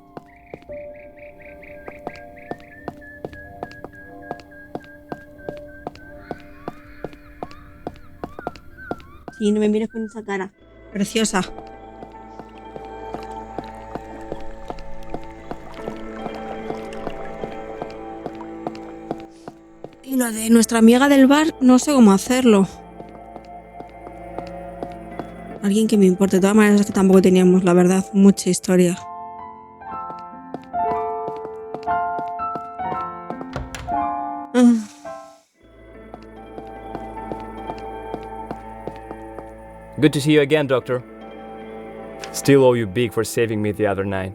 Sí, no me mires con esa cara. Preciosa. Y lo de nuestra amiga del bar, no sé cómo hacerlo. Alguien que me importe. De todas maneras es que tampoco teníamos, la verdad, mucha historia. Good to see you again, Doctor. Still owe you big for saving me the other night.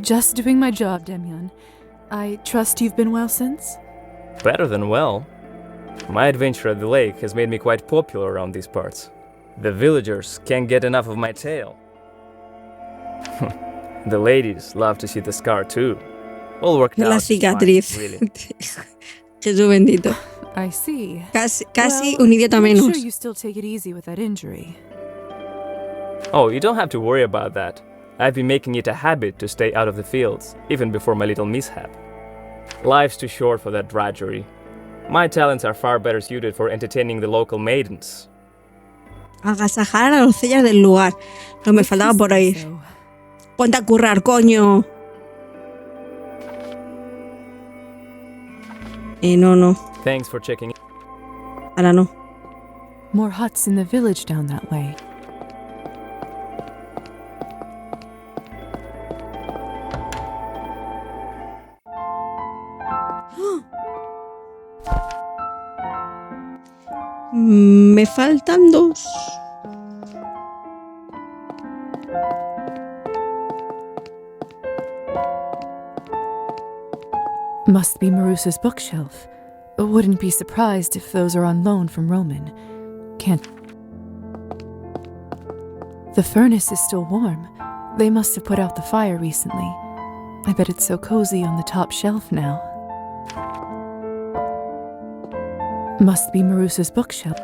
Just doing my job, Demian. I trust you've been well since? Better than well. My adventure at the lake has made me quite popular around these parts. The villagers can't get enough of my tale. The ladies love to see the scar too. All worked out. La cicatriz. Fine, really. Jesús bendito. I see. Casi un idiota menos. Make sure you still take it easy with that injury. Oh, you don't have to worry about that. I've been making it a habit to stay out of the fields, even before my little mishap. Life's too short for that drudgery. My talents are far better suited for entertaining the local maidens. Agasajar a las doncellas del lugar. Lo me faltaba por ahí. Ponte a currar, coño. No. Thanks for checking. Ahora no. More huts in the village down that way. Me faltan 2. Must be Marusa's bookshelf. Wouldn't be surprised if those are on loan from Roman. Can't... The furnace is still warm. They must have put out the fire recently. I bet it's so cozy on the top shelf now. Must be Marusa's bookshelf.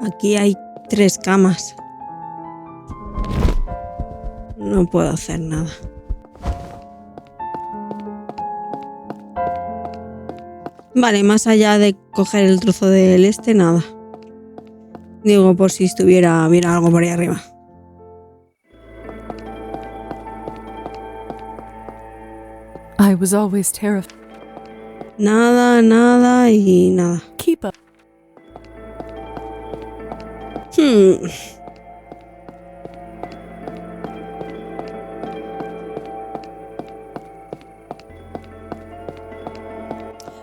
Aquí hay 3 camas. No puedo hacer nada. Vale, más allá de coger el trozo del este, nada. Digo, por si hubiera algo por ahí arriba. I was always terrified. Nada y nada. Keep up.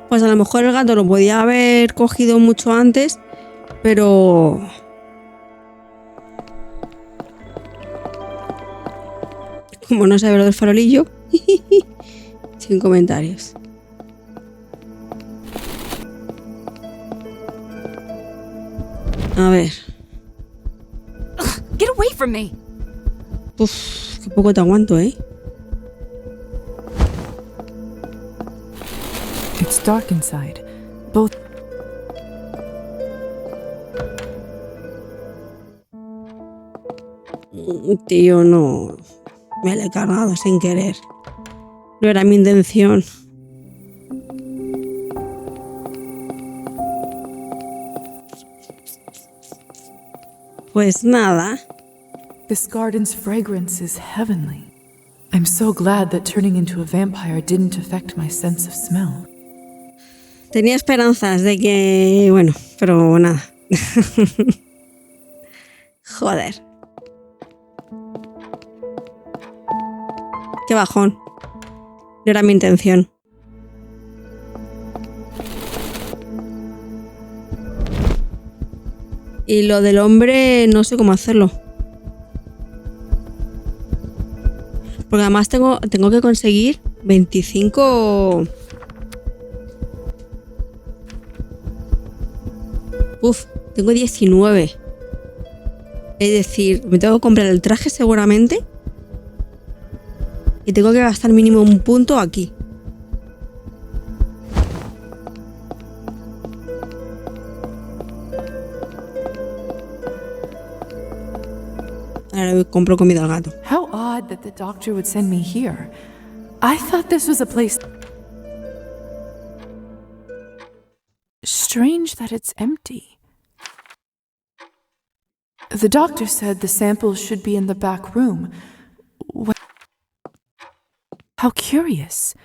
Pues a lo mejor el gato lo podía haber cogido mucho antes, pero... Como no sabe lo del farolillo... Sin comentarios. A ver. Get away from me. Uf, qué poco te aguanto, ¿eh? It's dark inside. Both... Tío, no. Me la he cargado sin querer. No era mi intención. Pues nada. This garden's fragrance is heavenly. I'm so glad that turning into a vampire didn't affect my sense of smell. Tenía esperanzas de que... Bueno, pero nada. Joder. Qué bajón. No era mi intención. Y lo del hombre no sé cómo hacerlo. Porque además tengo que conseguir 25... Uf, tengo 19. Es decir, me tengo que comprar el traje seguramente. Y tengo que gastar mínimo un punto aquí. Ahora le compro comida al gato. How odd that the doctor would send me here. I thought this was a place... Strange that it's empty. The doctor said the samples should be in the back room. How curious.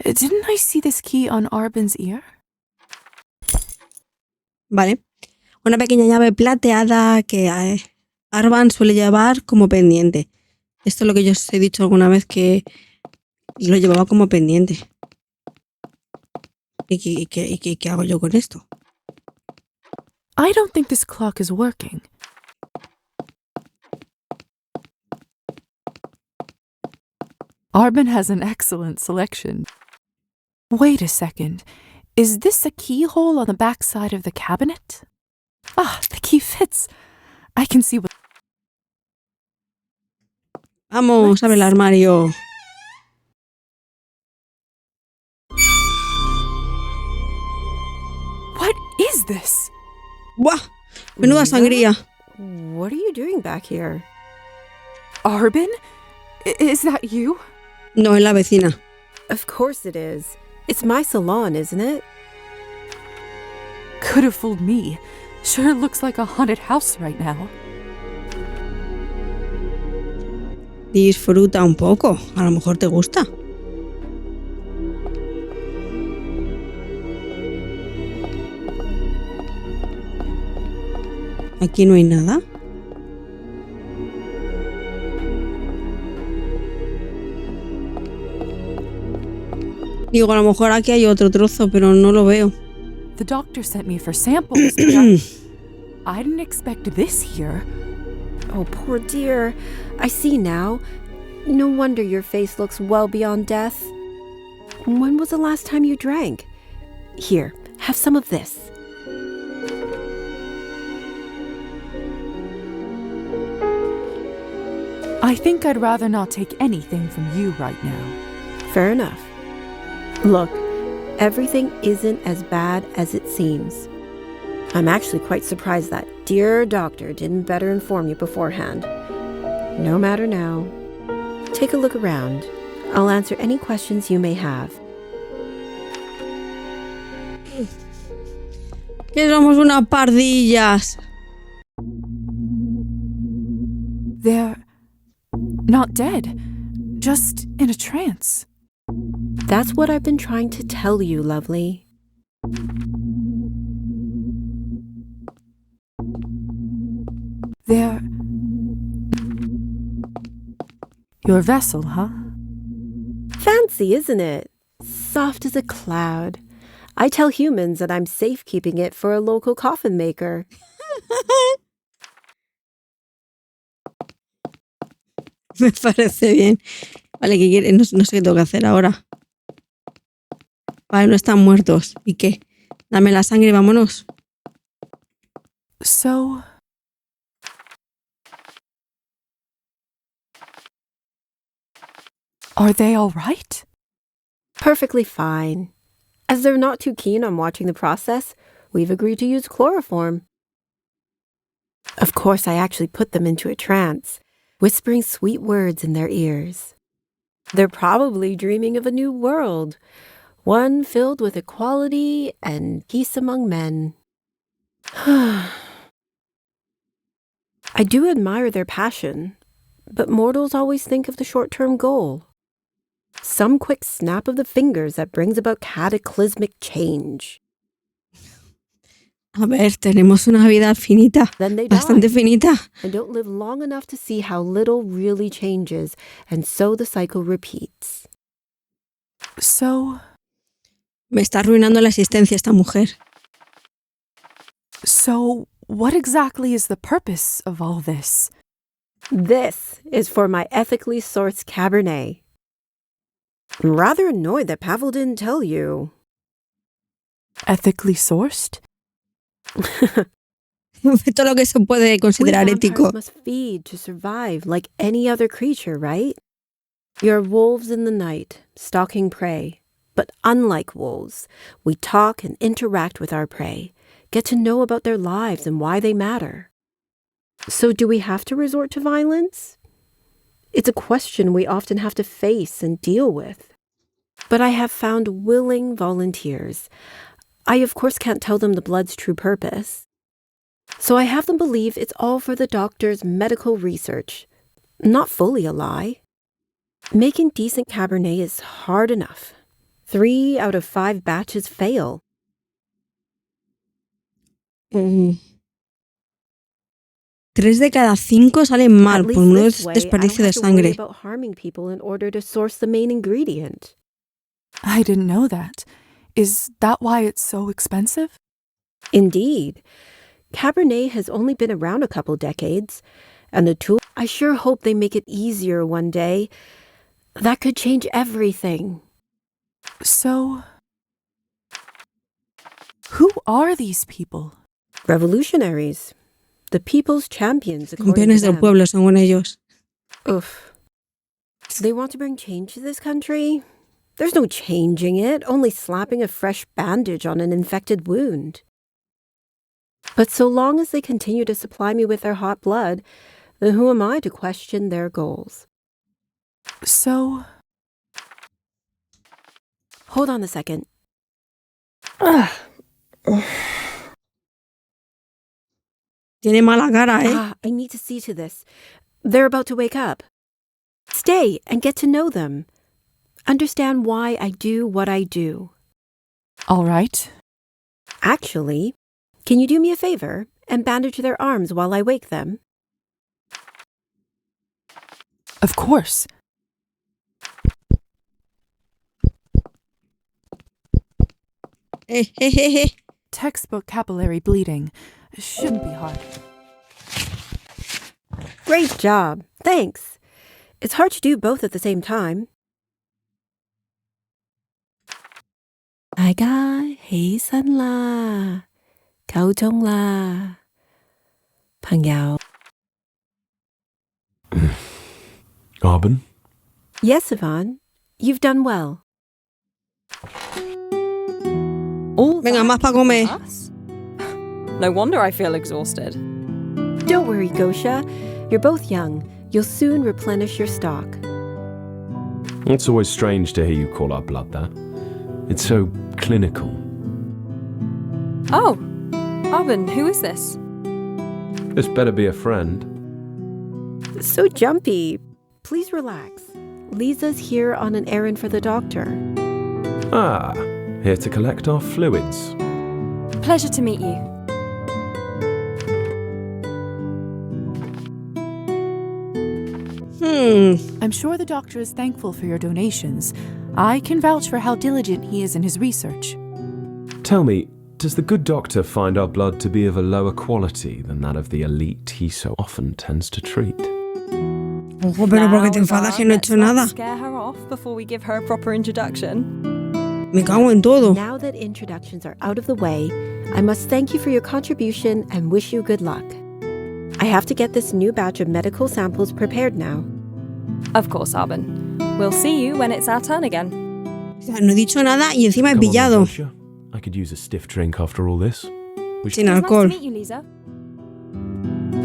Didn't I see this key on Arben's ear? Vale. Una pequeña llave plateada que Arban suele llevar como pendiente. Esto es lo que yo os he dicho alguna vez, que lo llevaba como pendiente. ¿Y qué hago yo con esto? I don't think this clock is working. Arben has an excellent selection. Wait a second. Is this a keyhole on the back side of the cabinet? Ah, the key fits. I can see what... Vamos, abre el armario. What is this? ¡Buah! Menuda sangría. What are you doing back here? Arben? Is that you? No, es la vecina. Of course it is. It's my salon, isn't it? Could have fooled me. Sure looks like a haunted house right now. Disfruta un poco. A lo mejor te gusta. Aquí no hay nada. Digo, a lo mejor aquí hay otro trozo, pero no lo veo. The doctor sent me for samples. I didn't expect this here. Oh, poor dear. I see now. No wonder your face looks well beyond death. When was the last time you drank? Here, have some of this. I think I'd rather not take anything from you right now. Fair enough. Look, everything isn't as bad as it seems. I'm actually quite surprised that dear doctor didn't better inform you beforehand. No matter now. Take a look around. I'll answer any questions you may have. Que somos unas pardillas. They're not dead, just in a trance. That's what I've been trying to tell you, lovely. They're... Your vessel, huh? Fancy, isn't it? Soft as a cloud. I tell humans that I'm safekeeping it for a local coffin maker. Me parece bien. Vale, ¿qué quieres? No sé qué tengo que hacer ahora. Vale, no están muertos. ¿Y qué? Dame la sangre y vámonos. So... Are they all right? Perfectly fine. As they're not too keen on watching the process, we've agreed to use chloroform. Of course, I actually put them into a trance, whispering sweet words in their ears. They're probably dreaming of a new world, one filled with equality and peace among men. I do admire their passion, but mortals always think of the short-term goal. Some quick snap of the fingers that brings about cataclysmic change. A ver, tenemos una vida finita, bastante finita. And don't live long enough to see how little really changes, and so the cycle repeats. So... Me está arruinando la existencia esta mujer. So, what exactly is the purpose of all this? This is for my ethically sourced Cabernet. I'm rather annoyed that Pavel didn't tell you. Ethically sourced? Todo lo que se puede considerar ético. We must feed to survive like any other creature, right? You're wolves in the night, stalking prey. But unlike wolves, we talk and interact with our prey, get to know about their lives and why they matter. So do we have to resort to violence? It's a question we often have to face and deal with. But I have found willing volunteers. I, of course, can't tell them the blood's true purpose. So I have them believe it's all for the doctor's medical research. Not fully a lie. Making decent Cabernet is hard enough. 3 out of 5 batches fail. 3 de cada 5 salen mal por un desperdicio de sangre. About harming people in order to source the main ingredient. I didn't know that. Is that why it's so expensive? Indeed. Cabernet has only been around a couple decades, and the tool, I sure hope they make it easier one day. That could change everything. So, who are these people? Revolutionaries. The people's champions, according Campeones to del them. pueblo, según ellos. Oof. They want to bring change to this country? There's no changing it, only slapping a fresh bandage on an infected wound. But so long as they continue to supply me with their hot blood, then who am I to question their goals? So... Hold on a second. Tiene mala cara, ¿eh? I need to see to this. They're about to wake up. Stay and get to know them. Understand why I do what I do. All right. Actually, can you do me a favor and bandage their arms while I wake them? Of course. Textbook capillary bleeding. Shouldn't be hard. Great job. Thanks. It's hard to do both at the same time. 아가 해산라. 가오정라. 반가워. Arbin? Yes, Yvonne. You've done well. Venga, más para comer. No wonder I feel exhausted. Don't worry, Gosha. You're both young. You'll soon replenish your stock. It's always strange to hear you call our blood that. It's so clinical. Oh, Arbin, who is this? This better be a friend. So jumpy. Please relax. Lisa's here on an errand for the doctor. Ah, here to collect our fluids. Pleasure to meet you. I'm sure the doctor is thankful for your donations. I can vouch for how diligent he is in his research. Tell me, does the good doctor find our blood to be of a lower quality than that of the elite he so often tends to treat? Ojo, pero ¿por qué te enfadas si no he hecho nada? Scare her off before we give her a proper introduction. Me cago en todo. Now that introductions are out of the way, I must thank you for your contribution and wish you good luck. I have to get this new batch of medical samples prepared now. Of course, Arbin. We'll see you when it's our turn again. O sea, no he dicho nada y encima he Come on, pillado. Natasha. I could use a stiff drink after all this. Sin alcohol. Nice to meet you, Lisa.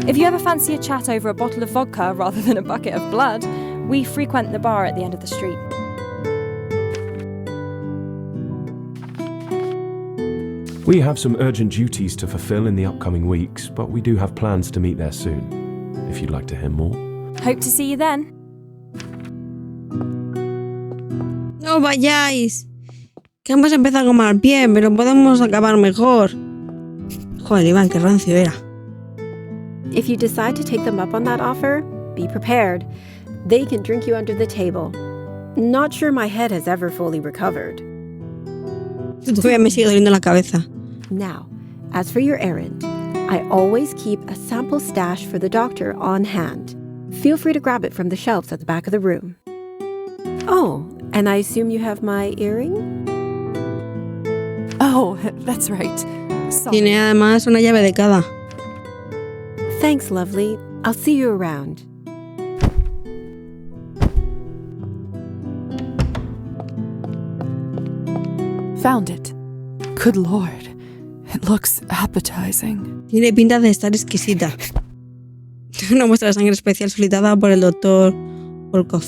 If you ever fancy a chat over a bottle of vodka rather than a bucket of blood, we frequent the bar at the end of the street. We have some urgent duties to fulfill in the upcoming weeks, but we do have plans to meet there soon, if you'd like to hear more. Hope to see you then. No vayáis. Que hemos empezado con mal pie, pero podemos acabar mejor. Joder, Iván, qué rancio era. If you decide to take them up on that offer, be prepared. They can drink you under the table. Not sure my head has ever fully recovered. Todavía me sigue doliendo la cabeza. Now, as for your errand, I always keep a sample stash for the doctor on hand. Feel free to grab it from the shelves at the back of the room. Oh, and I assume you have my earring? Oh, that's right. Sorry. Tiene además una llave de cada. Thanks, lovely. I'll see you around. Found it. Good Lord. It looks appetizing. Tiene pinta de estar exquisita. Una muestra de sangre especial solicitada por el doctor Volkov.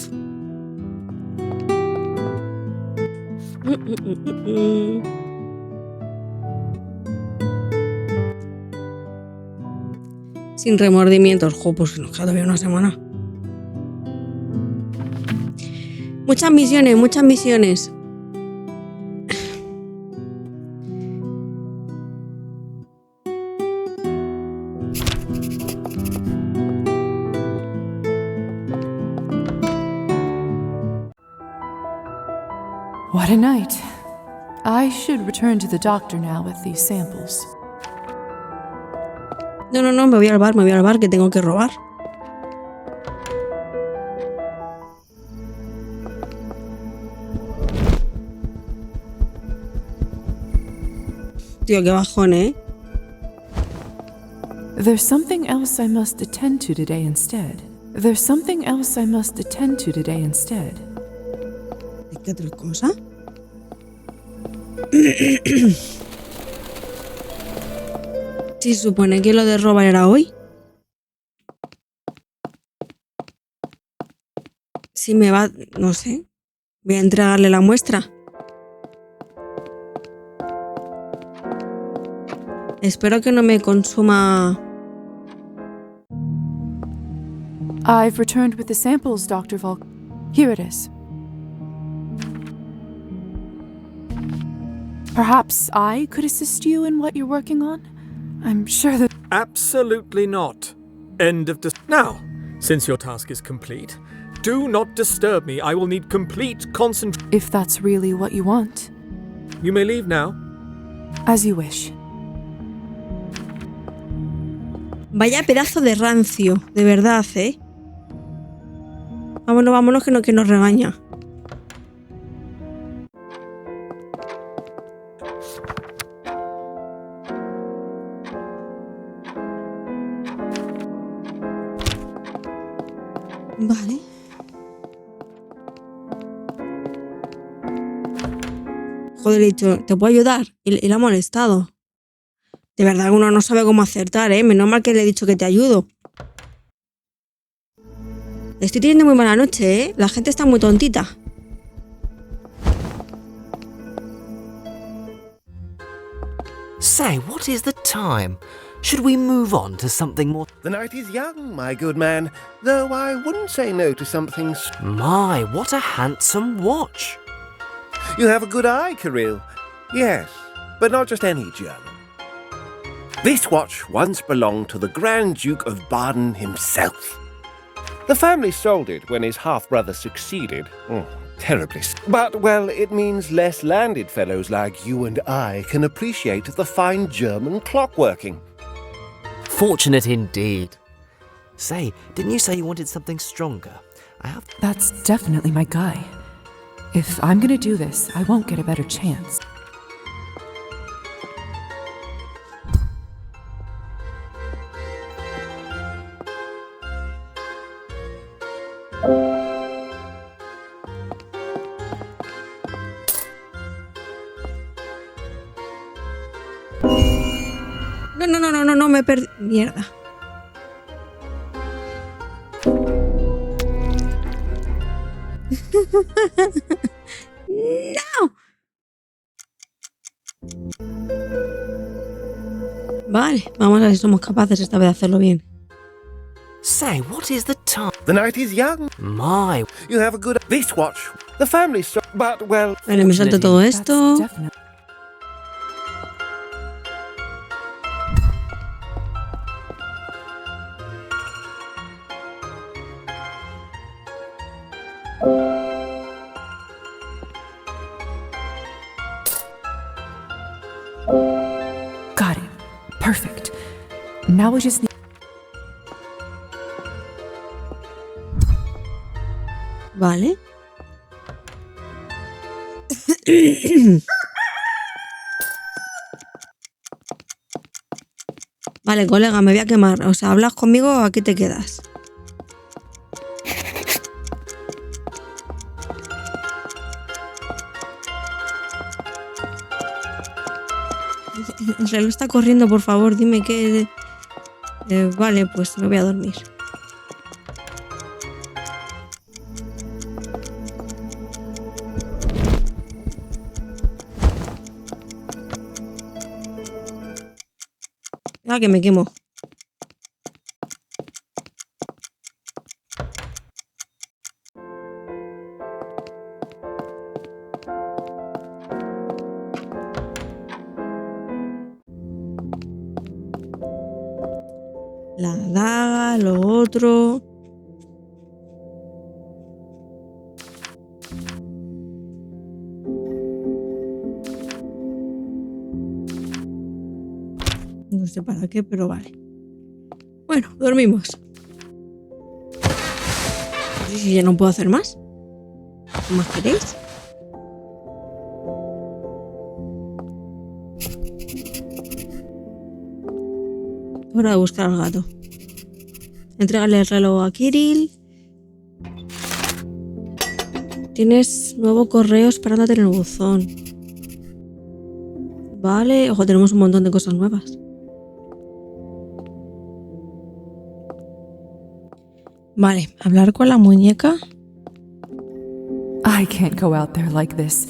Sin remordimientos. Jo, pues nos queda todavía una semana. Muchas misiones, muchas misiones. What a night. I should return to the doctor now with these samples. No, me voy al bar, que tengo que robar. Tío, qué bajón, ¿eh? There's something else I must attend to today instead. ¿Qué otra cosa? ¿Se supone que lo de robar era hoy? Si me va... no sé. Voy a entregarle la muestra. Espero que no me consuma... I've returned with the samples, Dr. Volk. Here it is. Perhaps I could assist you in what you're working on? I'm sure that... Absolutely not. End of Now, since your task is complete, do not disturb me. I will need complete concentration. If that's really what you want. You may leave now. As you wish. Vaya pedazo de rancio, de verdad, ¿eh? Vámonos, que nos regaña. Vale. Joder, he dicho, ¿te puedo ayudar? Y le ha molestado. De verdad que uno no sabe cómo acertar, ¿eh? Menos mal que le he dicho que te ayudo. Estoy teniendo muy mala noche, ¿eh? La gente está muy tontita. Say, what is the time? Should we move on to something more... The night is young, my good man, though I wouldn't say no to something... My, what a handsome watch. You have a good eye, Kirill. Yes, but not just any German. This watch once belonged to the Grand Duke of Baden himself. The family sold it when his half-brother succeeded. Terribly. But, well, it means less landed fellows like you and I can appreciate the fine German clockworking. Fortunate indeed. Say, didn't you say you wanted something stronger? That's definitely my guy. If I'm gonna do this, I won't get a better chance. No, me perdí. Mierda. No. Vale, vamos a ver si somos capaces esta vez de hacerlo bien. Say, what is the time? The night is young. My. You have a good... This watch. The family... But, well... Vale, me salto todo esto. Got it. Perfect. Now we just need... Vale. Vale, colega, me voy a quemar. O sea, ¿hablas conmigo o aquí te quedas? El reloj está corriendo, por favor, dime qué... vale, pues me voy a dormir. Ah, que me quemo. La daga, lo otro. No sé para qué, pero vale. Bueno, dormimos. Si ya no puedo hacer más. ¿Qué más queréis? Hora de buscar al gato. Entrégale el reloj a Kirill. Tienes nuevo correo esperándote en el buzón. Vale, ojo, tenemos un montón de cosas nuevas. Vale, hablar con la muñeca. I can't go out there like this.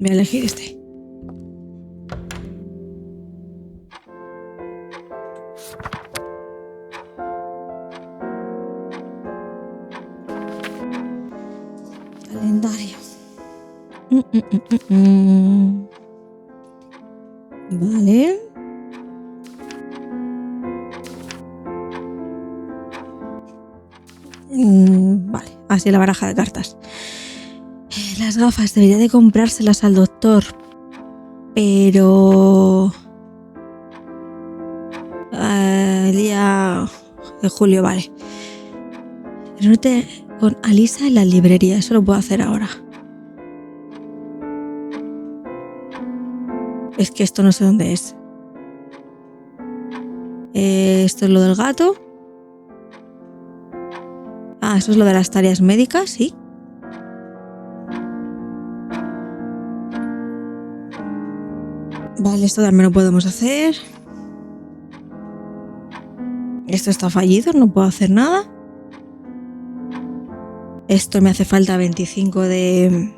Voy a elegir este. Calendario. Vale. Vale, así la baraja de cartas. Las gafas debería de comprárselas al doctor, pero el día de julio, vale. Reúnete con Alisa en la librería, eso lo puedo hacer ahora. Es que esto no sé dónde es. Esto es lo del gato. Ah, eso es lo de las tareas médicas, sí. Vale, esto también lo podemos hacer. Esto está fallido, no puedo hacer nada. Esto me hace falta 25 de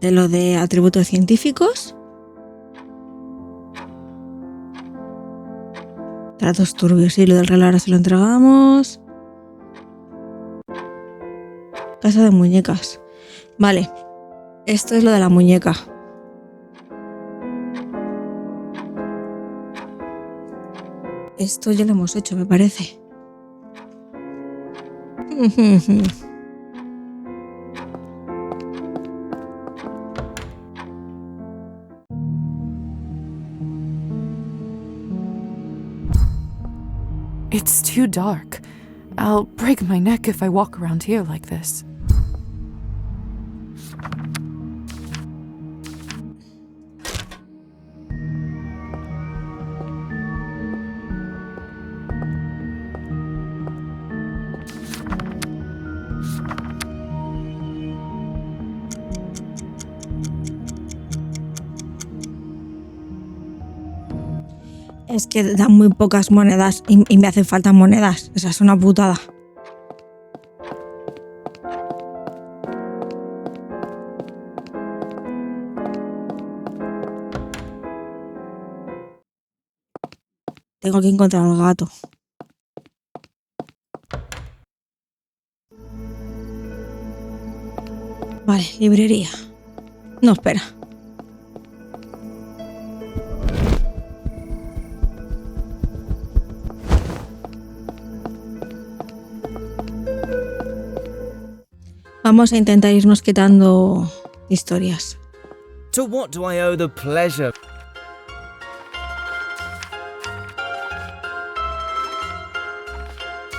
lo de atributos científicos. Tratos turbios, sí, lo del reloj ahora se lo entregamos. Casa de muñecas. Vale, esto es lo de la muñeca. Esto ya lo hemos hecho, me parece. It's too dark. I'll break my neck if I walk around here like this. Es que dan muy pocas monedas y me hacen falta monedas. Esa es una putada. Tengo que encontrar al gato. Vale, librería. No, espera. Vamos a intentar irnos quitando historias. To what do I owe the pleasure?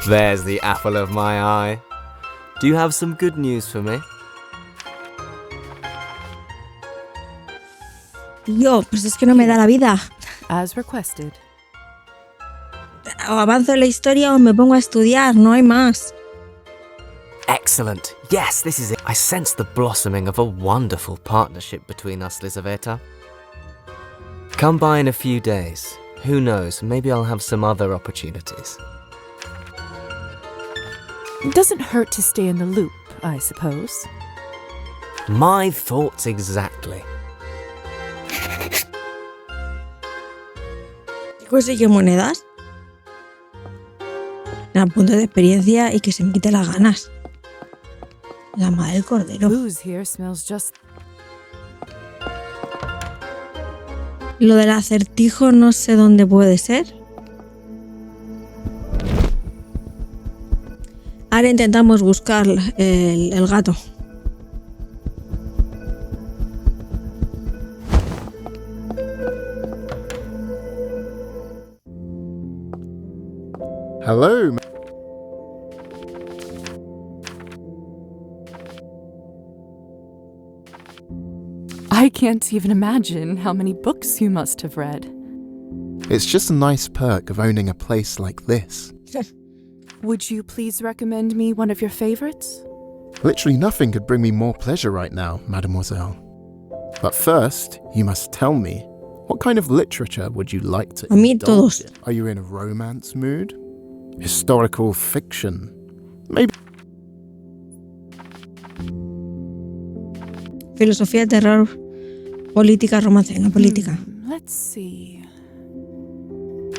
There's the apple of my eye. Do you have some good news for me? Tío, pues es que no me da la vida. As requested. O avanzo en la historia o me pongo a estudiar, no hay más. Excellent. Yes, this is it. I sense the blossoming of a wonderful partnership between us, Lizaveta. Come by in a few days. Who knows, maybe I'll have some other opportunities. It doesn't hurt to stay in the loop, I suppose. My thoughts exactly. ¿Consigue monedas? A punto de experiencia y que se me quite las ganas. La madre del cordero. Booze here smells just... Lo del acertijo no sé dónde puede ser. Ahora intentamos buscar el gato. Hello. I can't even imagine how many books you must have read. It's just a nice perk of owning a place like this. Would you please recommend me one of your favorites? Literally nothing could bring me more pleasure right now, mademoiselle. But first, you must tell me, what kind of literature would you like to indulge in? Are you in a romance mood? Historical fiction? Maybe... Filosofía, terror, política, romance, no política. Let's see.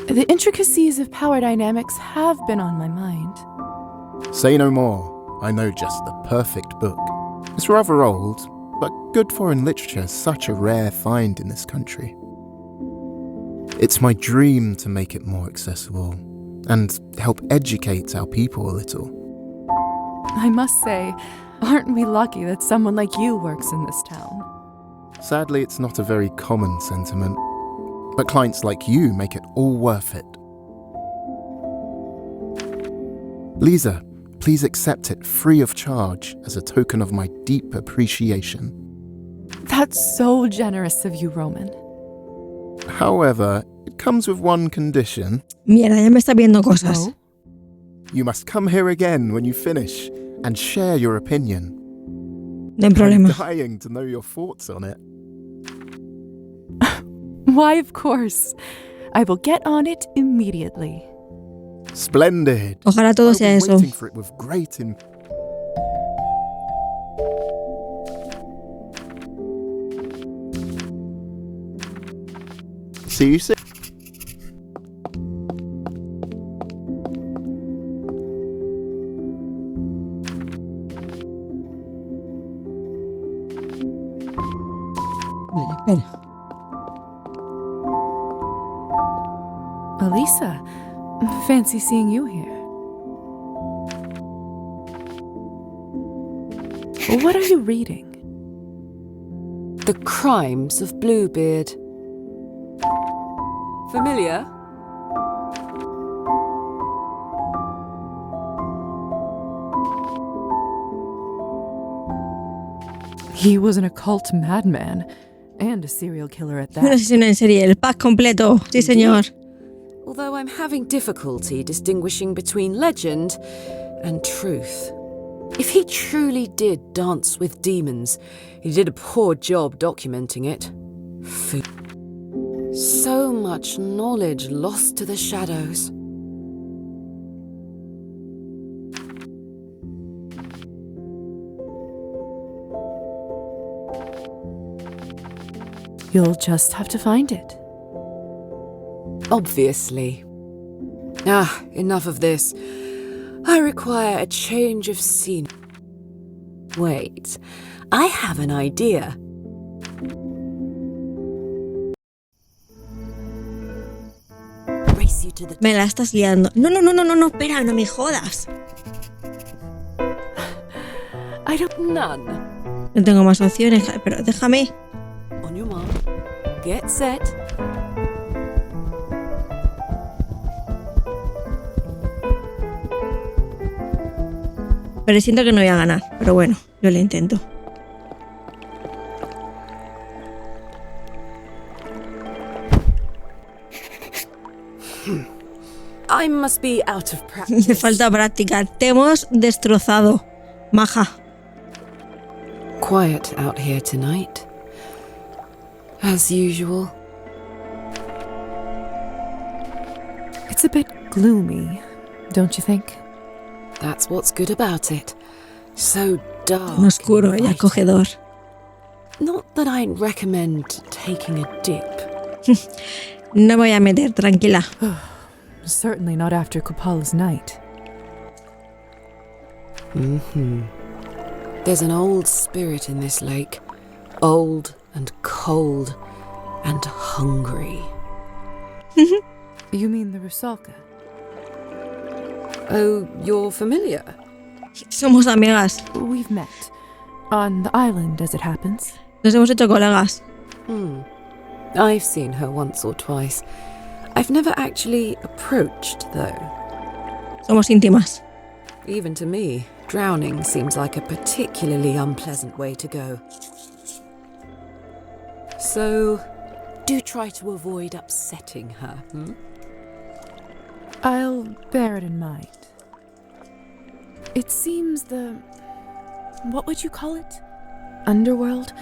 The intricacies of power dynamics have been on my mind. Say no more. I know just the perfect book. It's rather old, but good foreign literature is such a rare find in this country. It's my dream to make it more accessible and help educate our people a little. I must say, aren't we lucky that someone like you works in this town? Sadly, it's not a very common sentiment, but clients like you make it all worth it. Lisa, please accept it free of charge as a token of my deep appreciation. That's so generous of you, Roman. However, it comes with one condition. Mierda, ya me está viendo cosas. Oh? You must come here again when you finish and share your opinion. No problema. I'm dying to know your thoughts on it. Why, of course. I will get on it immediately. Splendid. Ojalá todo sea eso. Waiting for it with great See you soon. Vale, espera. Elisa, fancy seeing you here. What are you reading? The Crimes of Bluebeard. Familiar? He was an occult madman and a serial killer at Un that. asesino en serie, el pack completo. Sí, señor. Although I'm having difficulty distinguishing between legend and truth. If he truly did dance with demons, he did a poor job documenting it. So much knowledge lost to the shadows. You'll just have to find it. Obviously. Enough of this. I require a change of scene. Wait, I have an idea. Race you to the... Me la estás liando. No, espera, no me jodas. I don't... None. No tengo más opciones, pero déjame. On your mark. Get set. Pero siento que no voy a ganar. Pero bueno, yo lo intento. I must be out of practice. Me falta práctica. Te hemos destrozado, maja. Quiet out here tonight. As usual. It's a bit gloomy, don't you think? That's what's good about it. So dark. Oscuro y acogedor. Not that I'd recommend taking a dip. No voy a meter, tranquila. Certainly not after Kupala's night. There's an old spirit in this lake. Old and cold and hungry. You mean the Rusalka? Oh, you're familiar? Somos amigas. We've met. On the island, as it happens. Nos hemos hecho colegas. I've seen her once or twice. I've never actually approached, though. Somos íntimas. Even to me, drowning seems like a particularly unpleasant way to go. So, do try to avoid upsetting her, I'll bear it in mind. It seems what would you call it? Underworld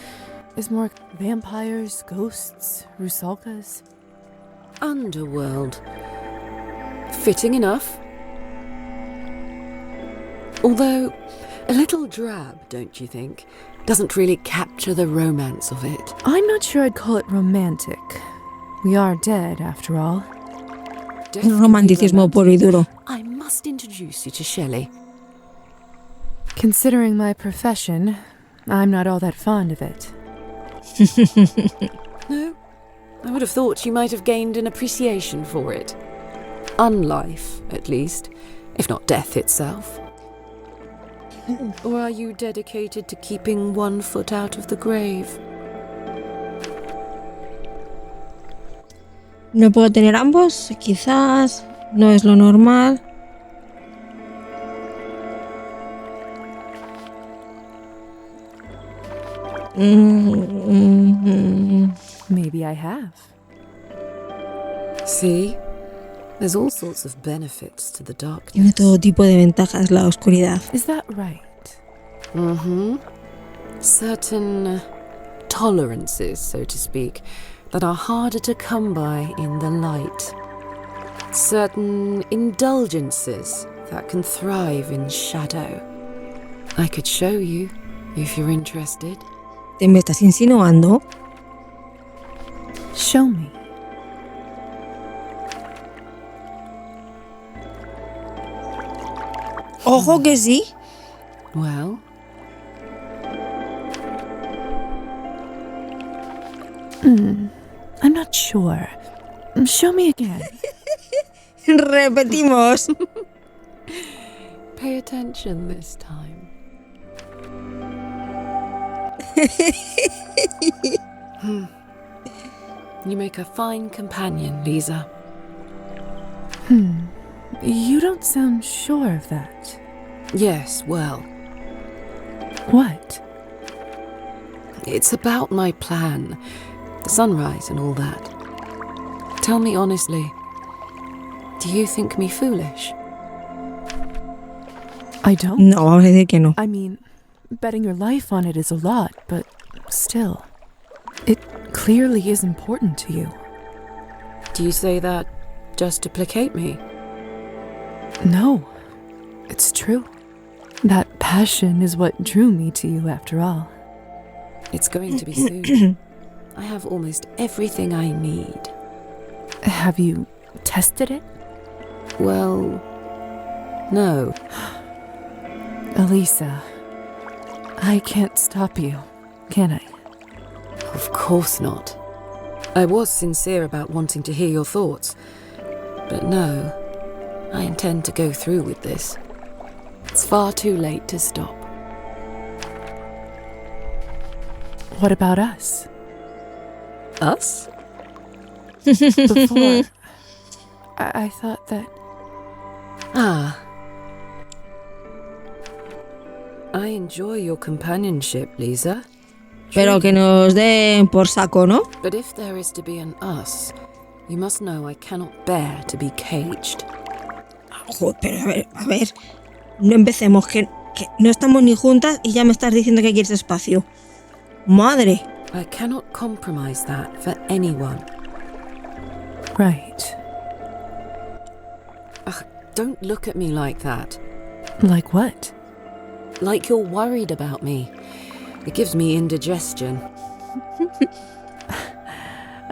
is more vampires, ghosts, Rusalkas. Underworld. Fitting enough. Although, a little drab, don't you think? Doesn't really capture the romance of it. I'm not sure I'd call it romantic. We are dead, after all. Romanticismo puro y duro. I must introduce you to Shelley. Considering my profession, I'm not all that fond of it. No? I would have thought you might have gained an appreciation for it. Unlife, at least, if not death itself. Or are you dedicated to keeping one foot out of the grave? No puedo tener ambos, quizás. No es lo normal. Maybe I have. See? There's all sorts of benefits to the darkness. Tiene todo tipo de ventajas la oscuridad. Is that right? Certain tolerances, so to speak, that are harder to come by in the light. Certain indulgences that can thrive in shadow. I could show you, if you're interested. ¿Te me estás insinuando? Show me. Ojo que sí. Well. I'm not sure. Show me again. Repetimos. Pay attention this time. You make a fine companion, Lisa. You don't sound sure of that. Yes, well. What? It's about my plan. The sunrise and all that. Tell me honestly, do you think me foolish? I don't. No, vamos a decir que no. I mean, betting your life on it is a lot, but still. It clearly is important to you. Do you say that just to placate me? No, it's true. That passion is what drew me to you after all. It's going to be soon. I have almost everything I need. Have you tested it? Well, no. Elisa, I can't stop you, can I? Of course not. I was sincere about wanting to hear your thoughts. But no, I intend to go through with this. It's far too late to stop. What about us? Us? Before, I thought that... I enjoy your companionship, Lisa. Pero que nos den por saco, ¿no? But if there is to be an us, you must know I cannot bear to be caged. Joder, pero a ver, no empecemos, que no estamos ni juntas y ya me estás diciendo que quieres espacio. Madre. I cannot compromise that for anyone. Right. Ugh, don't look at me like that. Like what? Like you're worried about me. It gives me indigestion.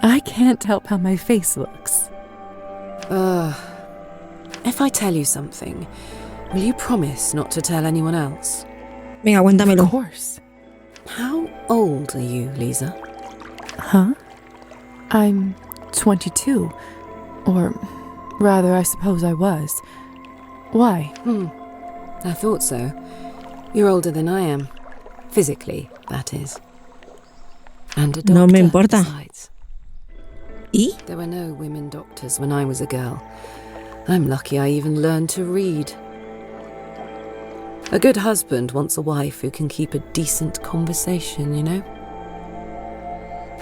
I can't help how my face looks. If I tell you something, will you promise not to tell anyone else? Venga, cuéntamelo. Of course. How old are you, Lisa? Huh? I'm 22. Or rather, I suppose I was. Why? I thought so. You're older than I am. Physically, that is. And a doctor, No me importa. besides. ¿Y? There were no women doctors when I was a girl. I'm lucky I even learned to read. A good husband wants a wife who can keep a decent conversation, you know?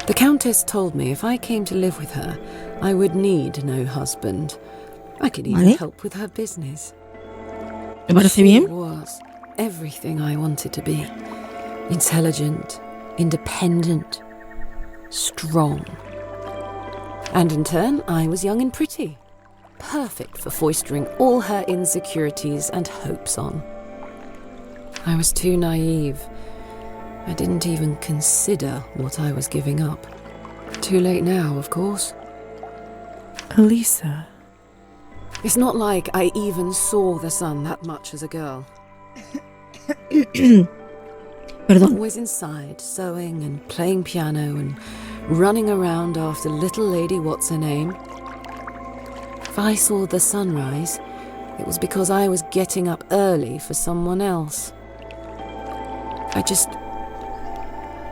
The Countess told me if I came to live with her, I would need no husband. I could even help with her business. ¿Me parece She bien? was everything I wanted to be. Intelligent, independent, strong. And in turn, I was young and pretty. Perfect for foistering all her insecurities and hopes on. I was too naive. I didn't even consider what I was giving up. Too late now, of course. Elisa. It's not like I even saw the sun that much as a girl. Perdón. Always inside, sewing and playing piano and running around after little lady what's-her-name. If I saw the sunrise, it was because I was getting up early for someone else.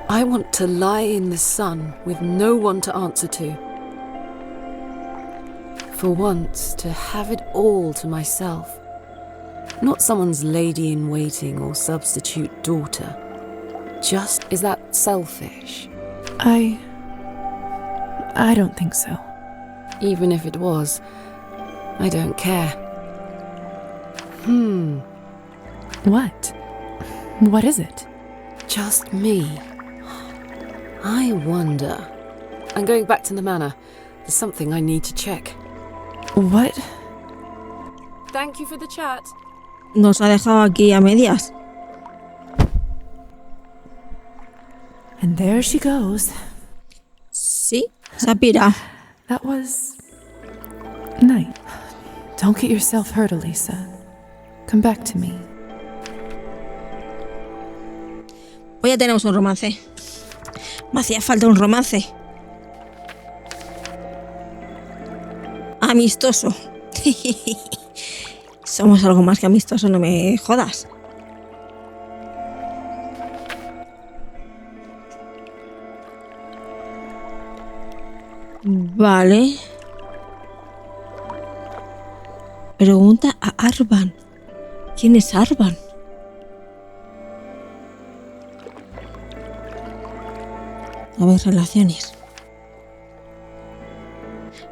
I want to lie in the sun with no one to answer to. For once, to have it all to myself. Not someone's lady-in-waiting or substitute daughter. Is that selfish? I don't think so. Even if it was, I don't care. What? What is it? Just me. I wonder. I'm going back to the manor. There's something I need to check. What? Thank you for the chat. Nos ha dejado aquí a medias. And there she goes. Sí, se pira. That was... night. Don't get yourself hurt, Elisa. Come back to me. Hoy ya tenemos un romance. Me hacía falta un romance. Amistoso. Somos algo más que amistoso, no me jodas. Vale. Pregunta a Arban. ¿Quién es Arban? A ver, relaciones.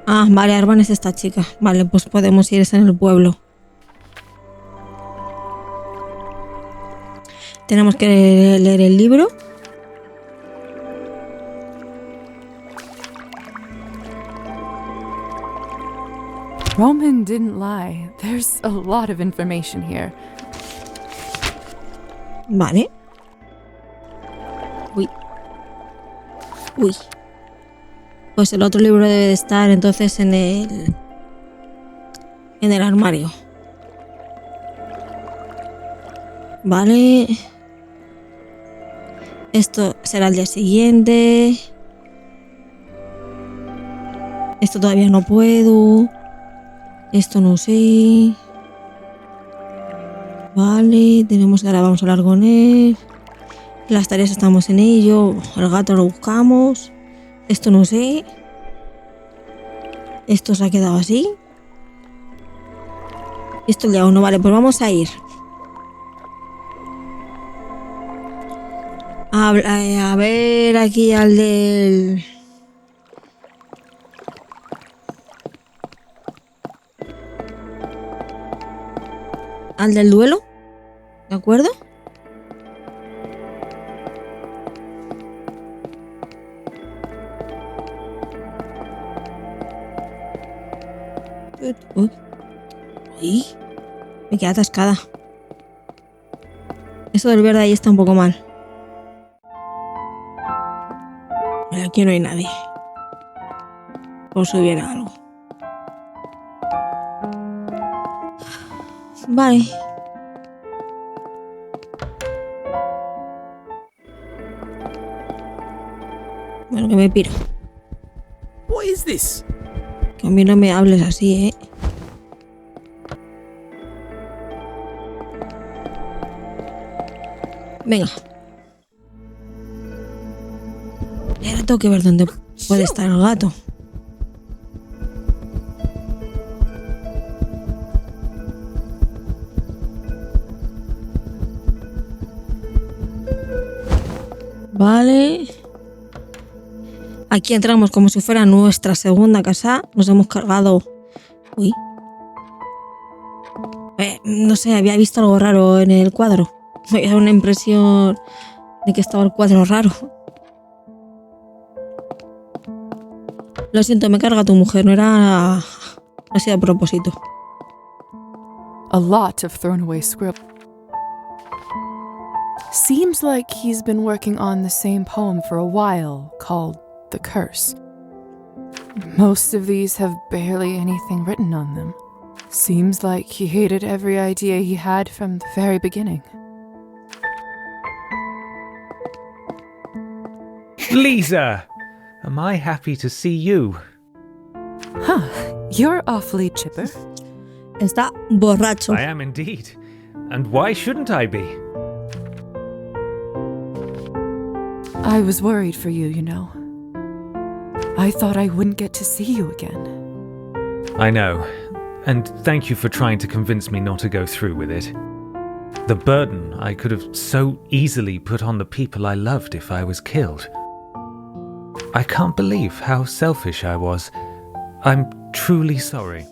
Ah, vale, Arban es esta chica. Vale, pues podemos ir en el pueblo. Tenemos que leer el libro. Roman didn't lie. There's a lot of information here. Vale. Uy. Pues el otro libro debe de estar entonces en el armario. Vale. Esto será el día siguiente. Esto todavía no puedo. Esto no sé. Vale, tenemos que ahora vamos a hablar con él. Las tareas estamos en ello. El gato lo buscamos. Esto no sé. Esto se ha quedado así. Esto el día 1, vale, pues vamos a ir. A ver aquí al del... al del duelo, ¿de acuerdo? Y me queda atascada. Eso del verde ahí está un poco mal. Vale, aquí no hay nadie. Por si hubiera algo. Vale. Bueno, que me piro. What is this? Que a mí no me hables así, ¿eh? Venga. Y ahora tengo que ver dónde puede estar el gato. Vale. Aquí entramos como si fuera nuestra segunda casa. Nos hemos cargado... Uy. No sé, había visto algo raro en el cuadro. Me había dado una impresión de que estaba el cuadro raro. Lo siento, me carga tu mujer. No ha sido a propósito. A lot of thrown away script. Seems like he's been working on the same poem for a while, called The Curse. Most of these have barely anything written on them. Seems like he hated every idea he had from the very beginning. Lisa! Am I happy to see you? Huh, you're awfully chipper. Está borracho. I am indeed. And why shouldn't I be? I was worried for you, you know. I thought I wouldn't get to see you again. I know. And thank you for trying to convince me not to go through with it. The burden I could have so easily put on the people I loved if I was killed. I can't believe how selfish I was. I'm truly sorry.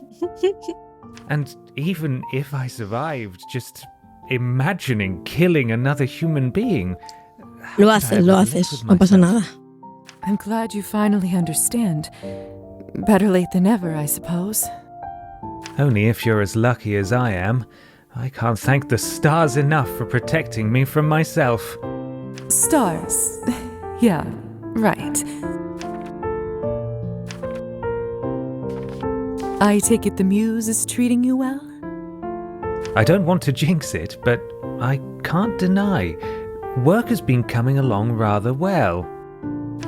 And even if I survived, just imagining killing another human being... Lo haces, no pasa nada. I'm glad you finally understand. Better late than never, I suppose. Only if you're as lucky as I am. I can't thank the stars enough for protecting me from myself. Stars. Yeah, right. I take it the muse is treating you well? I don't want to jinx it, but I can't deny, work has been coming along rather well.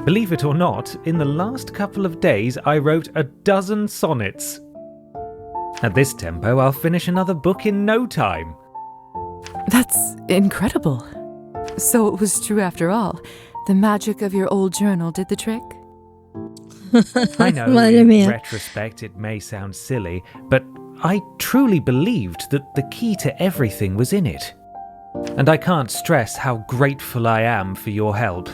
Believe it or not, in the last couple of days I wrote 12 sonnets. At this tempo, I'll finish another book in no time. That's incredible. So it was true after all. The magic of your old journal did the trick? I know, in retrospect, it may sound silly, but I truly believed that the key to everything was in it. And I can't stress how grateful I am for your help.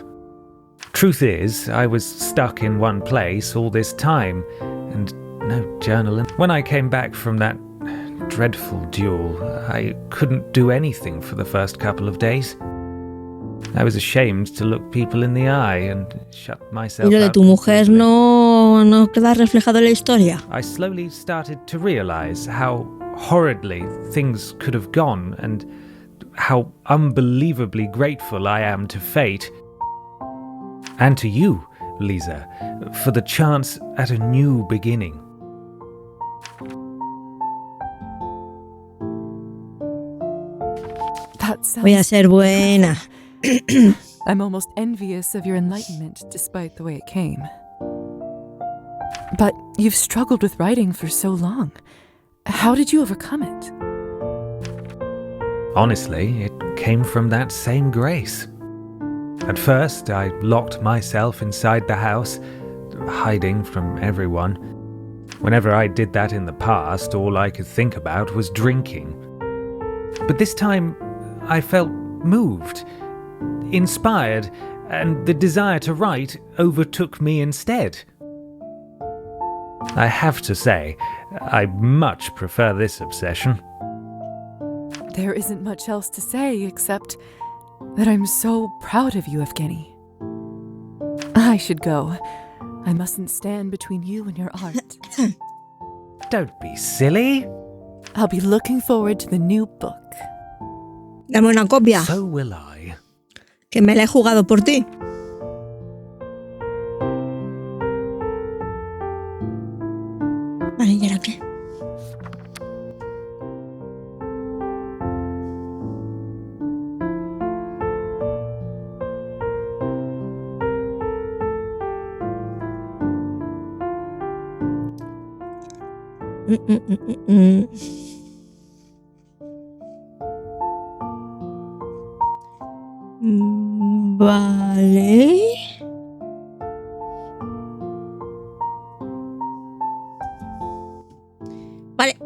Truth is, I was stuck in one place all this time, and no journaling. When I came back from that dreadful duel, I couldn't do anything for the first couple of days. I was ashamed to look people in the eye and shut myself out. ¿Y lo de tu mujer no queda reflejado en la historia? I slowly started to realize how horridly things could have gone and how unbelievably grateful I am to fate. And to you, Lisa, for the chance at a new beginning. Voy a ser buena. I'm almost envious of your enlightenment despite the way it came. But you've struggled with writing for so long. How did you overcome it? Honestly, it came from that same grace. At first, I locked myself inside the house, hiding from everyone. Whenever I did that in the past, all I could think about was drinking. But this time, I felt moved, inspired, and the desire to write overtook me instead. I have to say, I much prefer this obsession. There isn't much else to say except that I'm so proud of you, Evgeny. I should go. I mustn't stand between you and your art. Don't be silly. I'll be looking forward to the new book. Dame una copia. So will I. Que me la he jugado por ti. Vale, ¿y ahora qué? Vale. Vale.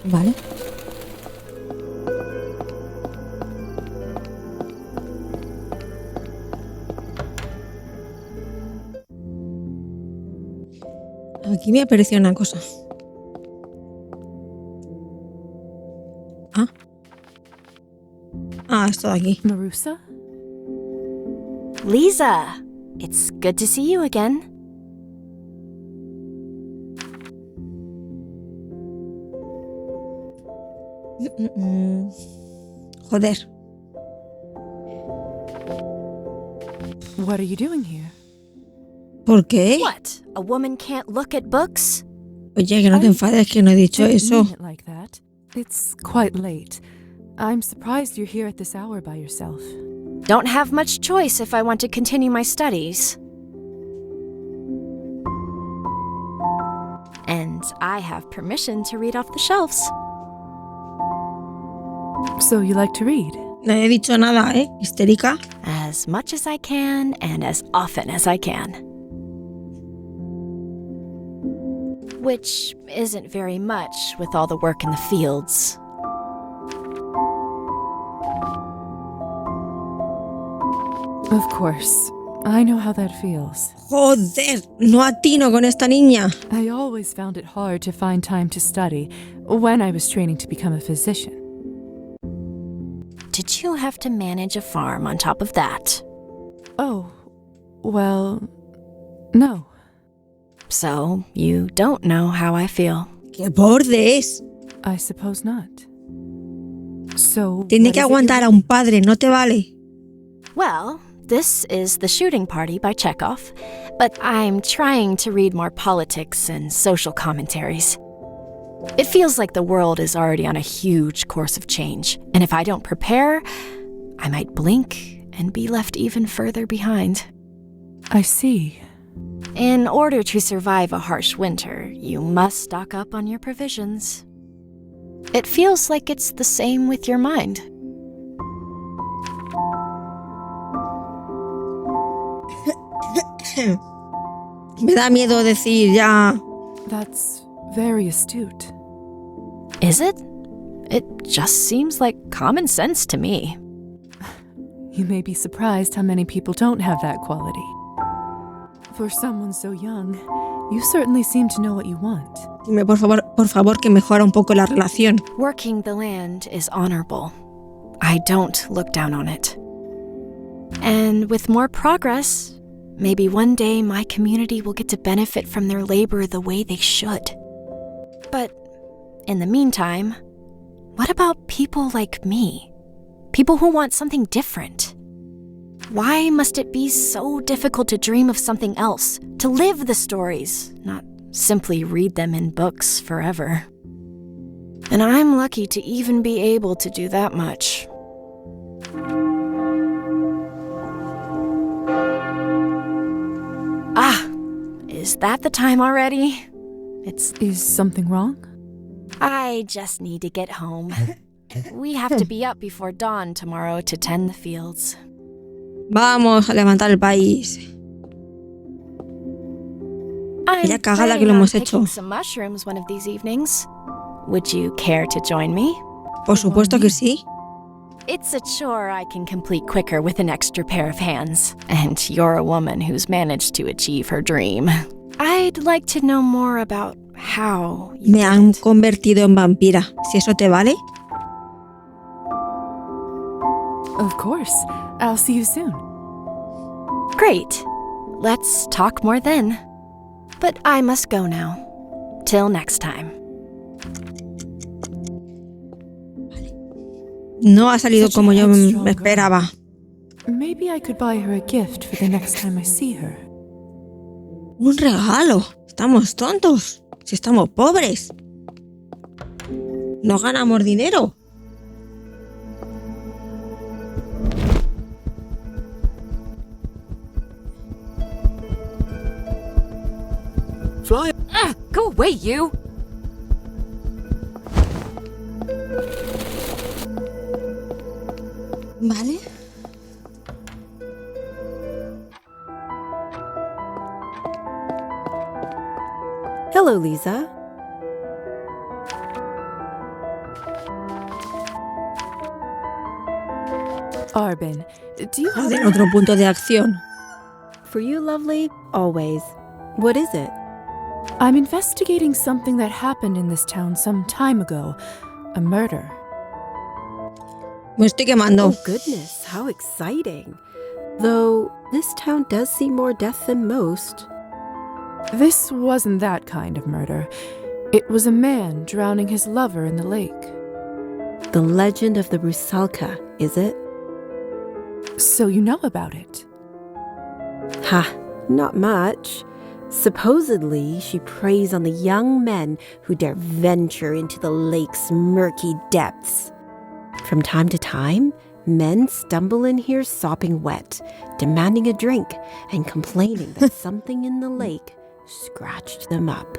Vale. Aquí me apareció una cosa. Esto de aquí. Marusa? Lisa, it's good to see you again. Joder. What are you doing here? ¿Por qué? What? A woman can't look at books? Oye, que no te enfades, que no he dicho eso. Mean it like that. It's quite late. I'm surprised you're here at this hour by yourself. Don't have much choice if I want to continue my studies. And I have permission to read off the shelves. So you like to read? No he dicho nada, ¿eh? Histérica. As much as I can and as often as I can. Which isn't very much with all the work in the fields. Of course. I know how that feels. Joder, no atino con esta niña. I always found it hard to find time to study when I was training to become a physician. Did you have to manage a farm on top of that? Oh, well, no. So, you don't know how I feel. ¡Qué bordes! I suppose not. So, tiene que aguantar a un padre, no te vale. Well, this is The Shooting Party by Chekhov, but I'm trying to read more politics and social commentaries. It feels like the world is already on a huge course of change, and if I don't prepare, I might blink and be left even further behind. I see. In order to survive a harsh winter, you must stock up on your provisions. It feels like it's the same with your mind. Me da miedo decir ya. That's very astute. Is it? It just seems like common sense to me. You may be surprised how many people don't have that quality. For someone so young, you certainly seem to know what you want. Dime, por favor, que mejora un poco la relación. Working the land is honorable. I don't look down on it. And with more progress, maybe one day my community will get to benefit from their labor the way they should. But in the meantime, what about people like me? People who want something different? Why must it be so difficult to dream of something else, to live the stories, not simply read them in books forever? And I'm lucky to even be able to do that much. Is that the time already? Is something wrong? I just need to get home. We have to be up before dawn tomorrow to tend the fields. Vamos a levantar el país. Vaya cagada que lo hemos hecho. Some mushrooms one of these evenings. Would you care to join me? Por supuesto que sí. It's a chore I can complete quicker with an extra pair of hands. And you're a woman who's managed to achieve her dream. I'd like to know more about how you Me han convertido en vampira. Si eso te vale. Of course. I'll see you soon. Great. Let's talk more then. But I must go now. Till next time. No ha salido como yo me esperaba. Maybe I could buy her a gift for the next time I see her. Un regalo. Estamos tontos. Si estamos pobres. No ganamos dinero. Fly. Go away, you! Vale. Hello, Lisa. Arbin, do you have Otro punto de acción. For you, lovely, always. What is it? I'm investigating something that happened in this town some time ago. A murder. Me estoy quemando. Oh, goodness, how exciting. Though, this town does see more death than most. This wasn't that kind of murder. It was a man drowning his lover in the lake. The legend of the Rusalka, is it? So you know about it? Ha, not much. Supposedly, she preys on the young men who dare venture into the lake's murky depths. From time to time, men stumble in here sopping wet, demanding a drink and complaining that something in the lake scratched them up.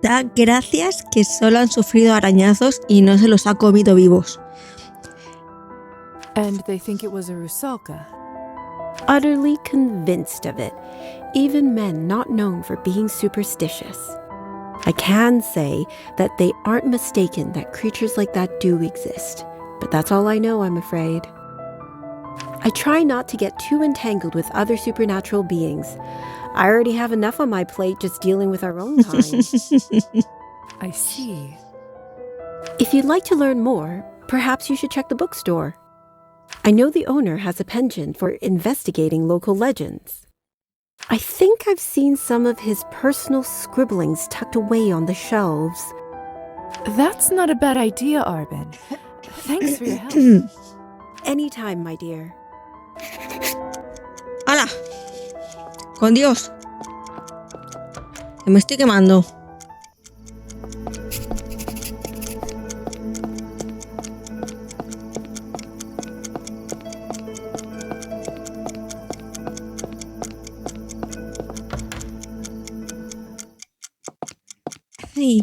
Da gracias que solo han sufrido arañazos y no se los ha comido vivos. And they think it was a Rusalka. Utterly convinced of it, even men not known for being superstitious. I can say that they aren't mistaken that creatures like that do exist, but that's all I know, I'm afraid. I try not to get too entangled with other supernatural beings. I already have enough on my plate just dealing with our own kind. I see. If you'd like to learn more, perhaps you should check the bookstore. I know the owner has a penchant for investigating local legends. I think I've seen some of his personal scribblings tucked away on the shelves. That's not a bad idea, Arbin. Thanks for your help. Anytime, my dear. ¡Hala! ¡Con Dios! Que me estoy quemando. Ay.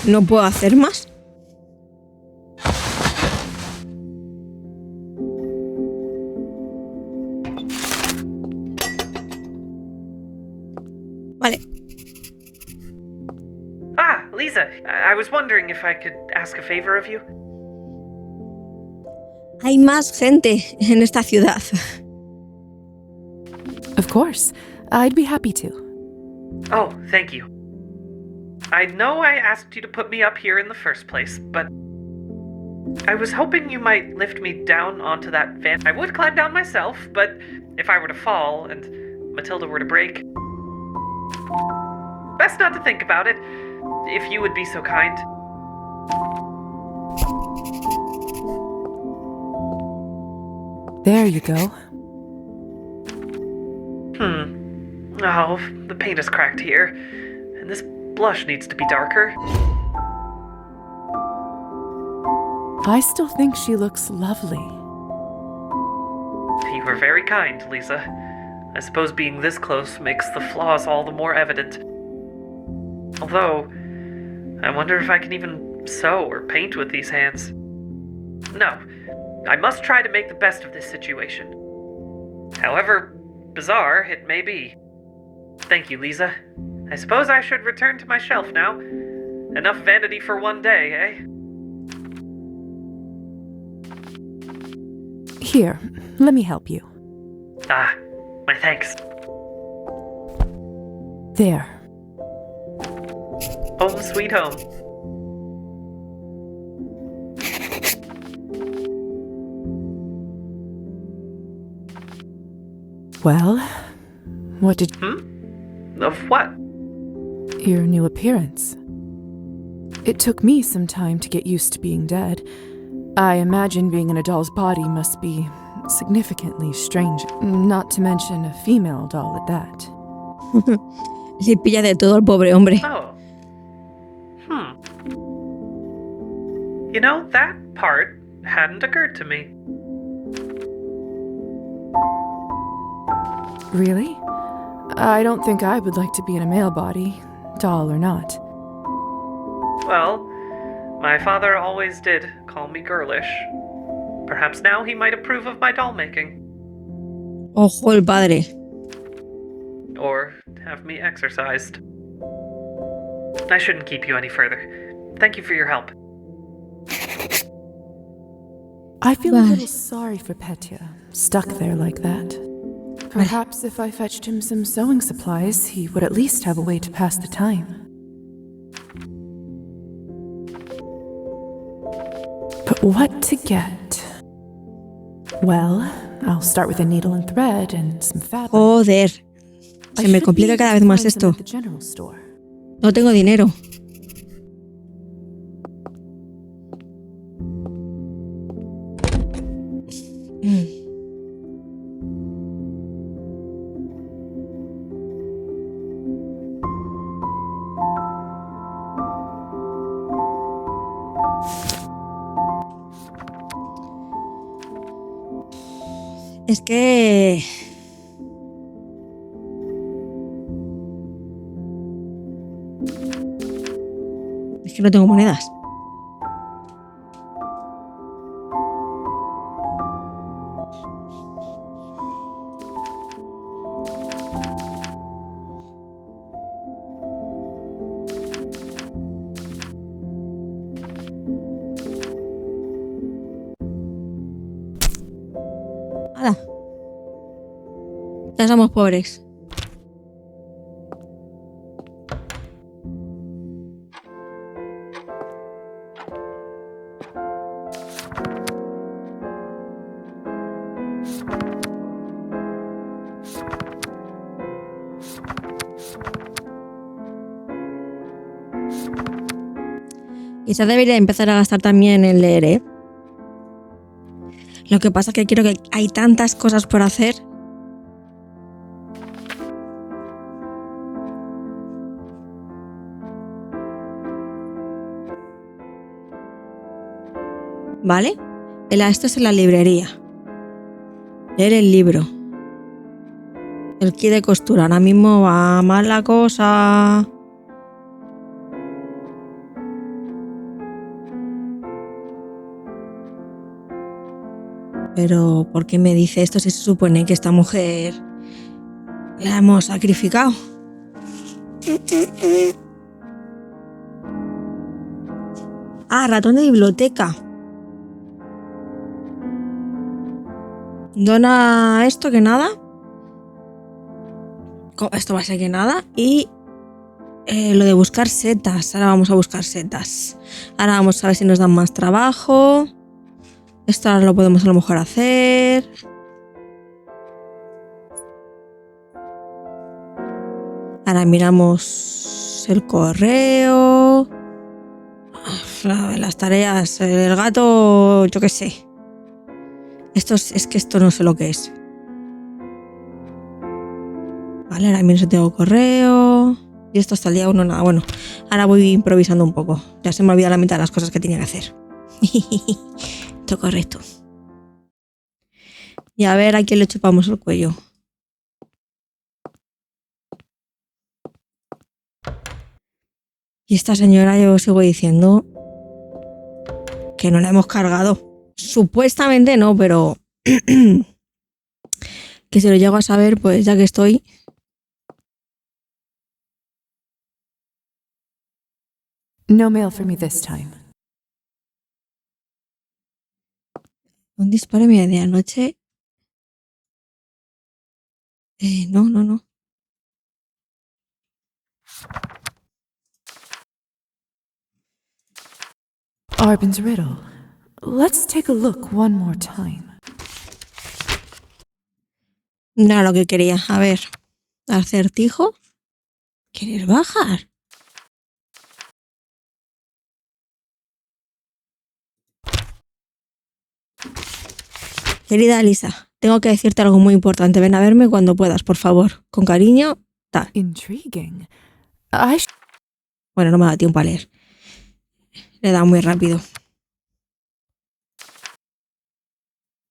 ¿No puedo hacer más? Vale. Ah, Lisa, I was wondering if I could ask a favor of you. Hay más gente en esta ciudad. Of course. I'd be happy to. Oh, thank you. I know I asked you to put me up here in the first place, but I was hoping you might lift me down onto that van. I would climb down myself, but if I were to fall and Matilda were to break, best not to think about it, if you would be so kind. There you go. Oh, the paint is cracked here, and this blush needs to be darker. I still think she looks lovely. You were very kind, Lisa. I suppose being this close makes the flaws all the more evident. Although, I wonder if I can even sew or paint with these hands. No, I must try to make the best of this situation. However bizarre it may be. Thank you, Lisa. I suppose I should return to my shelf now. Enough vanity for one day, eh? Here, let me help you. Ah, my thanks. There. Home sweet home. Well, what did... Of what? Your new appearance. It took me some time to get used to being dead. I imagine being in a doll's body must be significantly strange, not to mention a female doll at that. Le pilla de todo al pobre hombre. Oh. You know, that part hadn't occurred to me. Really? I don't think I would like to be in a male body, doll or not. Well, my father always did call me girlish. Perhaps now he might approve of my doll making. Ojo el padre. Or have me exercised. I shouldn't keep you any further. Thank you for your help. I feel a little sorry for Petya, stuck there like that. Perhaps if I fetched him some sewing supplies, he would at least have a way to pass the time. But what to get? Well, I'll start with a needle and thread and some fabric. Joder. Se me complica cada vez más esto. No tengo dinero. Es que... Es que no tengo monedas. ¡Hala! Ya somos pobres. Quizás debería empezar a gastar también en leer, ¿eh? Lo que pasa es que creo que hay tantas cosas por hacer. ¿Vale? Esto es en la librería. Leer el libro. El kit de costura. Ahora mismo va mal la cosa. Pero, ¿por qué me dice esto si se supone que esta mujer la hemos sacrificado? Ah, ratón de biblioteca. Dona esto que nada. Esto va a ser que nada. Y lo de buscar setas. Ahora vamos a buscar setas. Ahora vamos a ver si nos dan más trabajo. Esto ahora lo podemos a lo mejor hacer. Ahora miramos el correo. Las tareas. El gato, yo qué sé. Es que esto no sé lo que es. Vale, ahora miro si tengo correo. Y esto hasta el día 1 nada. Bueno, ahora voy improvisando un poco. Ya se me olvida la mitad de las cosas que tenía que hacer. Esto correcto. Y a ver a quién le chupamos el cuello. Y esta señora, yo sigo diciendo que no la hemos cargado. Supuestamente no, pero que si lo llego a saber, pues ya que estoy. No mail for me this time. Un disparo a medianoche. No. Arbin's riddle. Let's take a look one more time. No era lo que quería. A ver. Acertijo. ¿Quieres bajar? Querida Lisa, tengo que decirte algo muy importante. Ven a verme cuando puedas, por favor. Con cariño, tal. Intriguing. Bueno, no me da tiempo a leer. Le da muy rápido.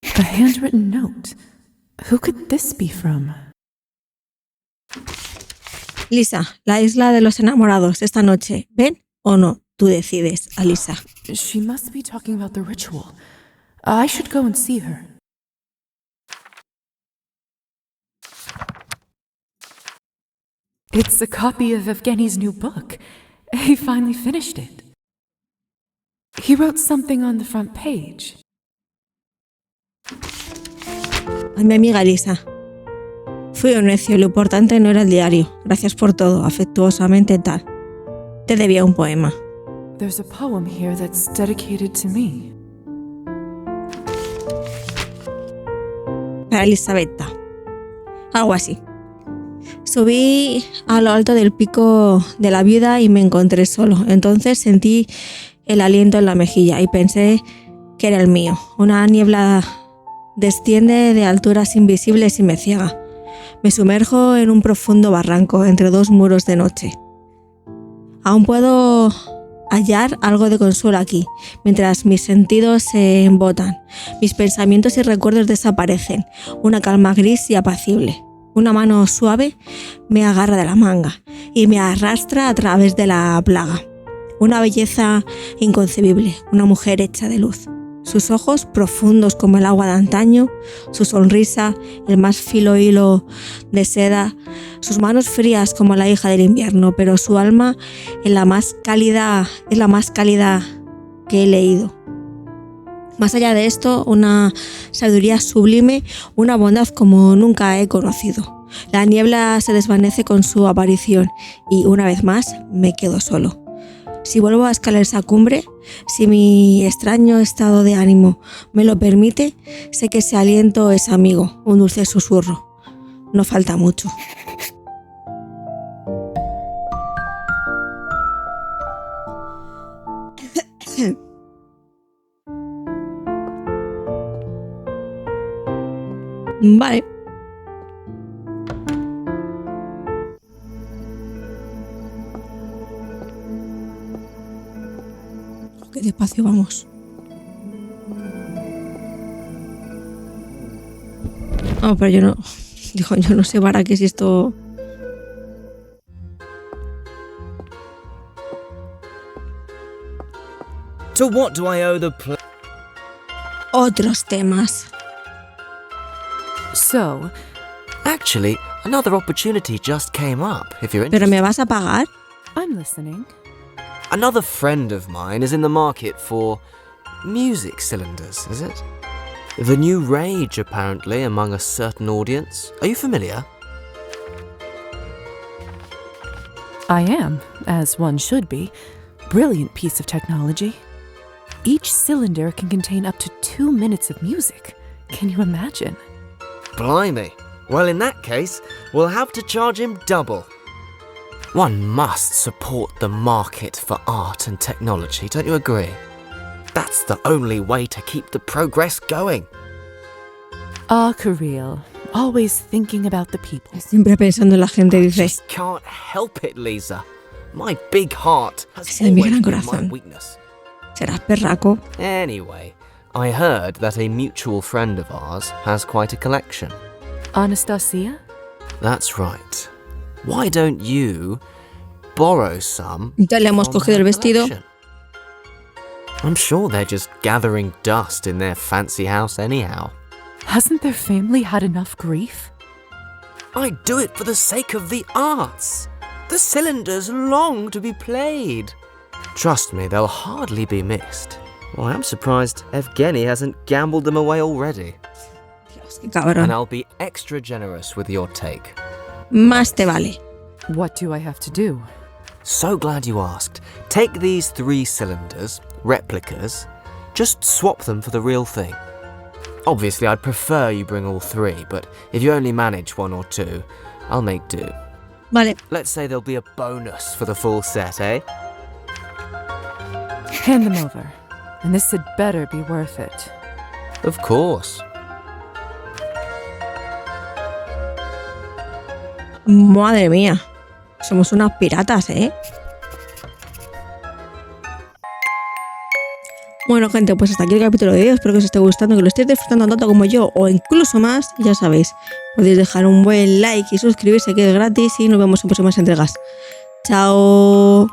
A handwritten note. Who could this be from? Lisa, la isla de los enamorados, esta noche. ¿Ven o no? Tú decides, Alisa. She must be talking about the ritual. I should go and see her. It's a copy of Evgeny's new book. He finally finished it. He wrote something on the front page. Ay, mi amiga Lisa. Fui un necio, lo importante no era el diario. Gracias por todo, afectuosamente tal. Te debía un poema. There's a poem here that's dedicated to me. Para Elisabetta. Algo así. Subí a lo alto del pico de la viuda y me encontré solo. Entonces sentí el aliento en la mejilla y pensé que era el mío. Una niebla desciende de alturas invisibles y me ciega. Me sumerjo en un profundo barranco entre dos muros de noche. Aún puedo hallar algo de consuelo aquí, mientras mis sentidos se embotan. Mis pensamientos y recuerdos desaparecen. Una calma gris y apacible. Una mano suave me agarra de la manga y me arrastra a través de la plaga. Una belleza inconcebible, una mujer hecha de luz. Sus ojos profundos como el agua de antaño, su sonrisa, el más fino hilo de seda, sus manos frías como la hija del invierno, pero su alma es la más cálida que he leído. Más allá de esto, una sabiduría sublime, una bondad como nunca he conocido. La niebla se desvanece con su aparición y una vez más me quedo solo. Si vuelvo a escalar esa cumbre, si mi extraño estado de ánimo me lo permite, sé que ese aliento es amigo, un dulce susurro. No falta mucho. Vale. Qué despacio vamos. No, pero yo no. Dijo, yo no sé para qué si esto. To what do I owe the Otros temas. So, actually, another opportunity just came up, if you're interested. ¿Pero me vas a pagar? I'm listening. Another friend of mine is in the market for music cylinders, is it? The new rage, apparently, among a certain audience. Are you familiar? I am, as one should be. Brilliant piece of technology. Each cylinder can contain up to 2 minutes of music. Can you imagine? Blimey. Well, in that case, we'll have to charge him double. One must support the market for art and technology, don't you agree? That's the only way to keep the progress going. Ah, Kirill, always thinking about the people. Siempre pensando en la gente, dice. I just can't help it, Lisa. My big heart has Ese es mi gran always been my corazón. weakness. Serás perraco. Anyway, I heard that a mutual friend of ours has quite a collection. Anastasia? That's right. Why don't you borrow some? Ya le hemos from cogido her el vestido. collection? I'm sure they're just gathering dust in their fancy house anyhow. Hasn't their family had enough grief? I do it for the sake of the arts. The cylinders long to be played. Trust me, they'll hardly be missed. Well, I'm surprised Evgeny hasn't gambled them away already. Dios, qué cabrón. And I'll be extra generous with your take. Más te vale. What do I have to do? So glad you asked. Take these 3 cylinders, replicas, just swap them for the real thing. Obviously, I'd prefer you bring all 3, but if you only manage 1 or 2, I'll make do. Vale. Let's say there'll be a bonus for the full set, eh? Hand them over. And this had better be worth it. Of course. Madre mía. Somos unas piratas, ¿eh? Bueno, gente, pues hasta aquí el capítulo de hoy. Espero que os esté gustando, que lo estéis disfrutando tanto como yo, o incluso más. Ya sabéis, podéis dejar un buen like y suscribirse, que es gratis, y nos vemos en próximas entregas. ¡Chao!